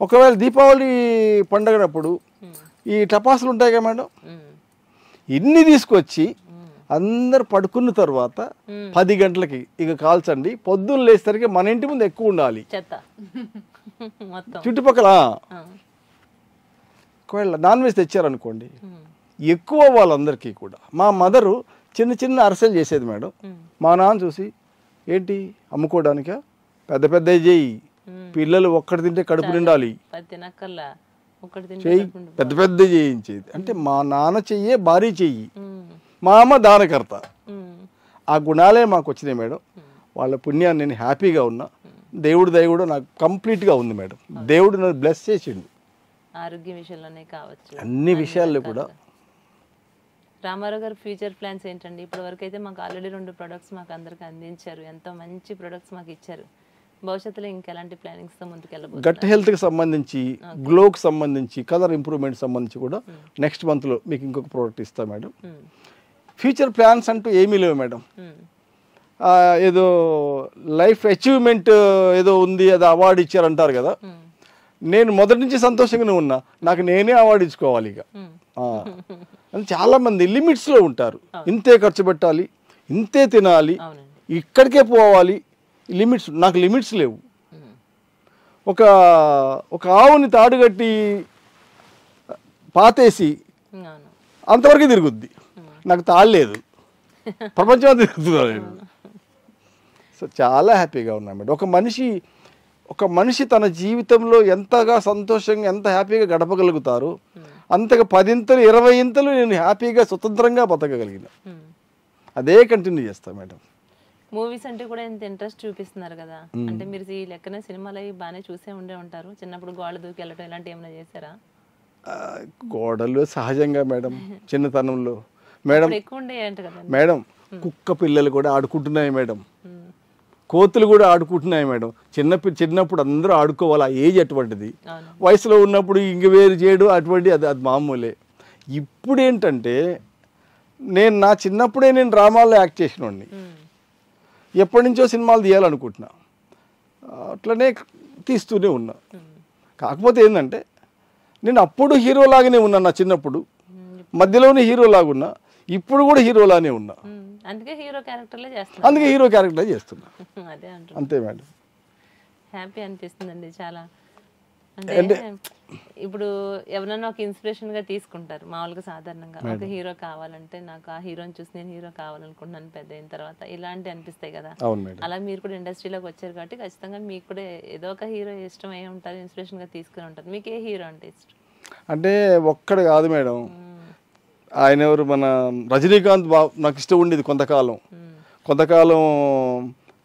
ఒకవేళ దీపావళి పండగనప్పుడు ఈ టపాసులు ఉంటాయి కదా మేడం, ఇన్ని తీసుకొచ్చి అందరు పడుకున్న తర్వాత 10 గంటలకి ఇక కాల్చండి, పొద్దున్న లేసరికి మన ఇంటి ముందు ఎక్కువ ఉండాలి చుట్టుపక్కల. ఒకవేళ నాన్ వెజ్ తెచ్చారనుకోండి, ఎక్కువ వాళ్ళందరికీ కూడా. మా మదరు చిన్న చిన్న అరసలు చేసేది మేడం, మా నాన్న చూసి ఏంటి అమ్ముకోవడానికా, పెద్ద పెద్ద చేయి, పిల్లలు ఒక్కటి తింటే కడుపు నిండాలి, చెయ్యి పెద్ద పెద్ద చేయించేది. అంటే మా నాన్న చెయ్యే భారీ చెయ్యి, మా అమ్మ దానకర్త. ఆ గుణాలే మాకు వచ్చినాయి మేడం. వాళ్ళ పుణ్యాన్ని నేను హ్యాపీగా ఉన్నా. దేవుడి దయ కూడా నాకు కంప్లీట్గా ఉంది మేడం. దేవుడు నన్ను బ్లెస్ చేసిండు ఆరోగ్య విషయంలోనే కావచ్చు, అన్ని విషయాల్లో కూడా. రామారావు గారు ఫ్యూచర్ ప్లాన్స్ ఏంటండి? ఇప్పటి వరకు అయితే మాకు ఆల్రెడీ 2 ప్రొడక్ట్స్ మాకు అందరికి అందించారు, ఎంతో మంచి ప్రొడక్ట్స్ మాకు ఇచ్చారు. భవిష్యత్తులో ఇంకెలాంటి ప్లానింగ్స్ తో ముందుకు వెళ్ళబోతున్నారు? గట్ హెల్త్కి సంబంధించి, గ్లోకి సంబంధించి, కలర్ ఇంప్రూవ్మెంట్ సంబంధించి కూడా నెక్స్ట్ మంత్లో మీకు ఇంకొక ప్రోడక్ట్ ఇస్తాం మేడం. ఫ్యూచర్ ప్లాన్స్ అంటూ ఏమీ లేవు మేడం. ఏదో లైఫ్ అచీవ్మెంట్ ఏదో ఉంది, అది అవార్డు ఇచ్చారంటారు కదా, నేను మొదటి నుంచి సంతోషంగానే ఉన్నా, నాకు నేనే అవార్డు ఇచ్చుకోవాలి ఇక. చాలామంది లిమిట్స్లో ఉంటారు, ఇంతే ఖర్చు పెట్టాలి, ఇంతే తినాలి, ఇక్కడికే పోవాలి, లిమిట్స్. నాకు లిమిట్స్ లేవు. ఒక ఆవుని తాడుగట్టి పాతేసి అంతవరకు తిరుగుద్ది, నాకు తాళలేదు, ప్రపంచం తిరుగుతున్నా నేను. సో చాలా హ్యాపీగా ఉన్నా మేడం. ఒక మనిషి తన జీవితంలో ఎంతగా సంతోషంగా ఎంత హ్యాపీగా గడపగలుగుతారో అంతగా 10 ఇంతలు 20 ఇంతలు నేను హ్యాపీగా స్వతంత్రంగా బతకగలిగిన. అదే కంటిన్యూ చేస్తాను మేడం. మూవీస్ అంటే కూడా ఎంత ఇంట్రెస్ట్ చూపిస్తున్నారు కదా, అంటే మీరు ఈ లెక్కన సినిమాలు అవి బాగానే చూసే ఉండే ఉంటారు. చిన్నప్పుడు గోడ దూకి వెళ్ళటం ఇలాంటి ఏమైనా చేశారా? గోడలు సహజంగా మేడం, చిన్నతనంలో మేడం ఎక్కువ ఉండే అంట కదా మేడం. కుక్క పిల్లలు కూడా ఆడుకుంటున్నాయి మేడం, కోతులు కూడా ఆడుకుంటున్నాయి మేడం. చిన్నప్పుడు అందరూ ఆడుకోవాలి, ఆ ఏజ్ అటువంటిది. వయసులో ఉన్నప్పుడు ఇంక వేరు చేయడం అటువంటి అది మామూలే. ఇప్పుడు ఏంటంటే నా చిన్నప్పుడే నేను డ్రామాల్లో యాక్ట్ చేసినోడిని, ఎప్పటి నుంచో సినిమాలు తీయాలనుకుంటున్నా, అట్లనే తీస్తూనే ఉన్నా. కాకపోతే ఏంటంటే నేను అప్పుడు హీరోలాగానే ఉన్నా, నా చిన్నప్పుడు మధ్యలోనే హీరోలాగున్నా, ఇప్పుడు కూడా హీరోలానే ఉన్నా. అందుకే హీరో క్యారెక్టర్లే చేస్తున్నా. అదే అంటారు. అంతే మేడం. హ్యాపీ అనిపిస్తుందండి చాలా. అంటే ఇప్పుడు ఎవరైనా ఒక ఇన్స్పిరేషన్ గా తీసుకుంటారు మామూలుగా సాధారణంగా, ఒక హీరో కావాలంటే నాకు ఆ హీరోని చూసి నేను హీరో కావాలనుకుంటున్నాను పెద్ద అయిన తర్వాత, ఇలాంటి అనిపిస్తాయి కదా. అలా మీరు కూడా ఇండస్ట్రీలోకి వచ్చారు కాబట్టి ఖచ్చితంగా మీకు కూడా ఏదో ఒక హీరో ఇష్టం అయి ఉంటారు, ఇన్స్పిరేషన్ గా తీసుకుని ఉంటారు. మీకు ఏ హీరో అంటే ఇష్టం? అంటే ఒక్కడు కాదు మేడం, ఆయన ఎవరు, మన రజనీకాంత్ నాకు ఇష్టం ఉండేది కొంతకాలం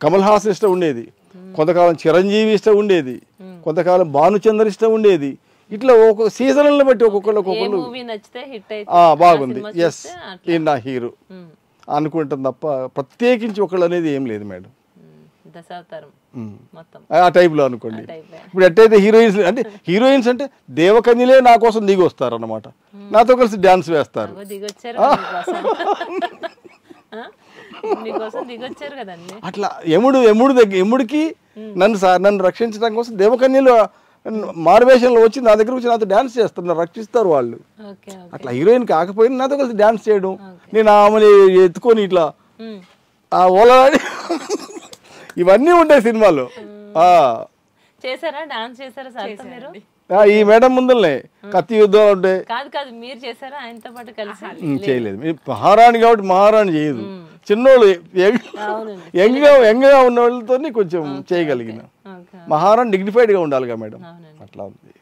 కమల్ హాసన్ ఇష్టం ఉండేది, కొంతకాలం చిరంజీవి ఇష్టం ఉండేది, కొంతకాలం భానుచందర్ ఇష్టం ఉండేది. ఇట్లా ఒక్కొక్క సీజన్లను బట్టి ఒక్కొక్కరు బాగుంది, ఎస్ ఈయన నా హీరో అనుకుంటాం తప్ప ప్రత్యేకించి ఒకళ్ళు అనేది ఏం లేదు మేడం. ఆ టైప్లో అనుకోండి. ఇప్పుడు ఎట్టయితే హీరోయిన్స్ అంటే దేవకన్యలే నా కోసం దిగి వస్తారు అన్నమాట, నాతో కలిసి డాన్స్ వేస్తారు. అట్లా ఎముడికి నన్ను రక్షించడం కోసం దేవకన్యలు మారువేషంలో వచ్చి నా దగ్గర వచ్చి నాతో డాన్స్ చేస్తారు, రక్షిస్తారు వాళ్ళు. అట్లా హీరోయిన్ కాకపోయినా నాతో కలిసి డాన్స్ చేయడం, నేను ఆమెని ఎత్తుకొని ఇట్లా ఓలాడి ఇవన్నీ ఉంటాయి సినిమాలో. ఈ మేడం ముందరనే కత్తి యుద్ధం ఉంటే చేయలేదు. మహారాణి కాబట్టి మహారాణి చేయదు, చిన్నోళ్ళు యంగ్గా ఉన్న వాళ్ళతో కొంచెం చేయగలిగిన. మహారాణి డిగ్నిఫైడ్ గా ఉండాలిగా మేడం, అట్లా ఉంది.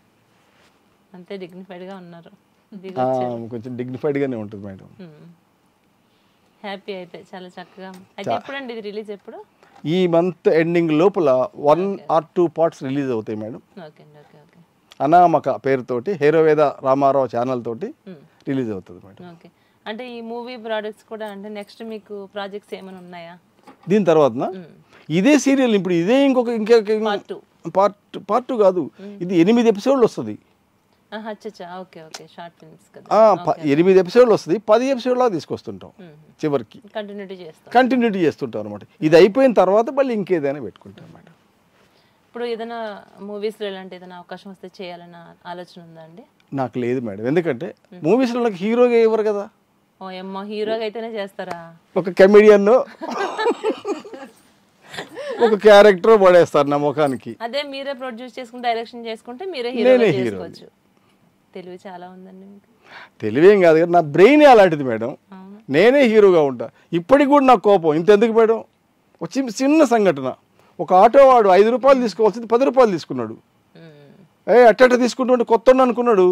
కొంచెం డిగ్నిఫైడ్ గానే ఉంటుంది మేడం. హ్యాపీ అయితే చాలా చక్కగా. అయితే ఎప్పుడండి ఇది రిలీజ్? ఎప్పుడు? ఈ మంత్ ఎండింగ్ లోపల 1 or 2 పార్ట్స్ రిలీజ్ అవుతాయి మేడం. అనామక పేరుతోటి హేరోవేద రామారావు ఛానల్ తోటి రిలీజ్ అవుతుంది మేడం. అంటే ఈ మూవీ ప్రాజెక్ట్స్ కూడా అంటే నెక్స్ట్ మీకు ప్రాజెక్ట్స్ ఏమైనా ఉన్నాయా దీని తర్వాత? ఇదే సీరియల్ ఇప్పుడు ఇదే పార్ట్ 2 కాదు, ఇది 8 ఎపిసోడ్లు వస్తుంది. 8 ఎపిసోడ్లు వస్తుంది, 10 ఎపిసోడ్లా తీసుకొస్తుంటాం చివరికి, కంటిన్యూటీ చేస్తుంటాం అనమాట. ఇది అయిపోయిన తర్వాత మళ్ళీ ఇంకేదైనా పెట్టుకుంటాం మేడం. ఇప్పుడు ఏదైనా మూవీస్లో ఇలాంటి ఏదైనా అవకాశం వస్తే చేయాలన్న ఆలోచన ఉందా అండి? నాకు లేదు మేడం, ఎందుకంటే మూవీస్లో నాకు హీరోగా ఇవ్వరు కదా. హీరోగా అయితేనే చేస్తారా? ఒక కమెడియన్ ఒక క్యారెక్టర్ పడేస్తారు నా ముఖానికి. అదే మీరే ప్రొడ్యూస్ చేసుకుంటే డైరెక్షన్ చేసుకుంటే మీరే హీరోగా చేసుకోవచ్చు. తెలివి చాలా ఉందండి మీకు. తెలివేం కాదు కదా, నా బ్రెయిన్ అలాంటిది మేడం, నేనే హీరోగా ఉంటా. ఇప్పటికి కూడా నాకు కోపం ఇంతెందుకు మేడం, వచ్చి చిన్న సంఘటన, ఒక ఆటో వాడు 5 రూపాయలు తీసుకోవాల్సింది 10 రూపాయలు తీసుకున్నాడు. అట్ట తీసుకుంటుంటే కొత్త అనుకున్నాడు,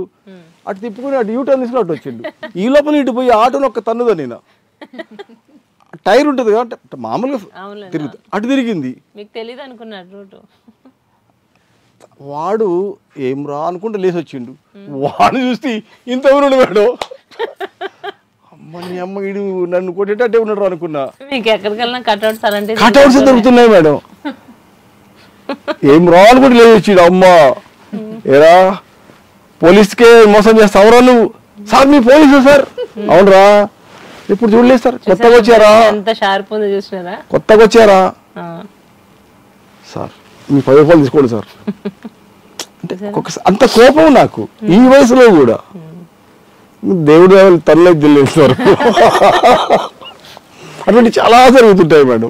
అటు తిప్పుకుని అటు యూటర్న్ తీసుకుని అటు వచ్చిండు. ఈ లోపల ఇటు పోయి ఆటోని ఒక్క తన్నుదా, నేను టైర్ ఉంటుంది కాబట్టి మామూలుగా తిరుగుతుంది, అటు తిరిగింది. మీకు తెలియదు అనుకున్నాడు రూట్. వాడు ఏం రా అనుకుంటే లేచి వచ్చిండు, వాడు చూస్తే ఇంతవరకు మేడం, అమ్మని అమ్మ ఇడు నన్ను కొట్టేటట్టే ఉన్నాడు అనుకున్నా. కట్అవుట్స్ దొరుకుతున్నాయి మేడం, ఏం రా అనుకుంటే లేచి వచ్చిండు. అమ్మ ఏరా పోలీస్కే మోసం చేస్తావురా నువ్వు? సార్ మీ పోలీసు సార్? అవునరా, ఇప్పుడు చూడలేదు సార్, కొత్తగా వచ్చారా? కొత్తగా వచ్చారా సార్? మీ 10 రూపాయలు తీసుకోండి సార్ అంటే అంత కోపం నాకు ఈ వయసులో కూడా. దేవుడు తనలేదు తెలియదు సార్, అటువంటి చాలా జరుగుతుంటాయి మేడం.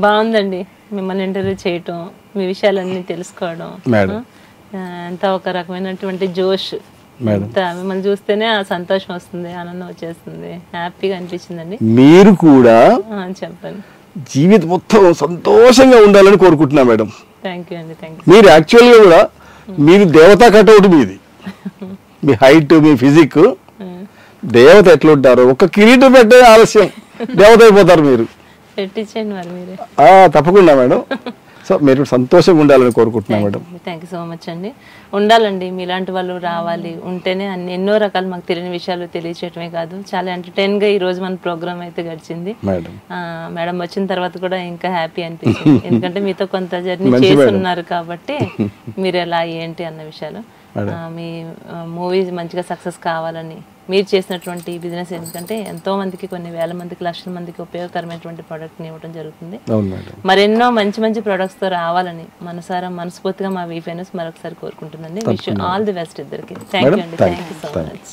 బాగుందండి మిమ్మల్ని ఇంటర్వ్యూ చేయటం, మీ విషయాలన్నీ తెలుసుకోవడం మేడం. ఎంత ఒక రకమైనటువంటి జోష్, మిమ్మల్ని చూస్తేనే ఆ సంతోషం వస్తుంది, ఆనందం వచ్చేస్తుంది, హ్యాపీగా అనిపించిందండి. మీరు కూడా చెప్పండి. జీవితం మొత్తం సంతోషంగా ఉండాలని కోరుకుంటున్నా మేడం. థ్యాంక్ యూ అండి, థ్యాంక్ యూ. మీరు యాక్చువల్గా కూడా మీరు దేవతా కటౌట్ మీది, మీ హైట్ మీ ఫిజిక్ దేవత ఎట్లా ఉంటారు, ఒక కిరీటం పెట్టే ఆలస్యం దేవత అయిపోతారు మీరు. పెట్టించండి మరి మీరే. తప్పకుండా మేడం. సో మీరు సంతోషంగా ఉండాలని కోరుకుంటున్నాను madam. Thank you so much అండి. ఉండాలండి, మీలాంటి వాళ్ళు రావాలి, ఉంటేనే ఎన్నో రకాలు మాకు తెలియని విషయాలు తెలియచేయటమే కాదు, చాలా ఎంటర్టైన్గా ఈ రోజు మన ప్రోగ్రామ్ అయితే గడిచింది. మేడం వచ్చిన తర్వాత కూడా ఇంకా హ్యాపీ అనిపించింది, ఎందుకంటే మీతో కొంత జర్నీ చేస్తున్నారు కాబట్టి మీరు ఎలా ఏంటి అన్న విషయాలు. మీ మూవీస్ మంచిగా సక్సెస్ కావాలని మీరు చేసినటువంటి బిజినెస్, ఎందుకంటే ఎంతో మందికి, కొన్ని వేల మందికి, లక్షల మందికి ఉపయోగకరమైనటువంటి ప్రోడక్ట్ని ఇవ్వడం జరుగుతుంది. మరెన్నో మంచి మంచి ప్రోడక్ట్స్తో రావాలని మనస్ఫూర్తిగా మా వీఫైనస్ మరొకసారి కోరుకుంటుందండి. విష్ ఆల్ ది బెస్ట్ ఇద్దరికి. థ్యాంక్ యూ అండి, థ్యాంక్ యూ సో మచ్.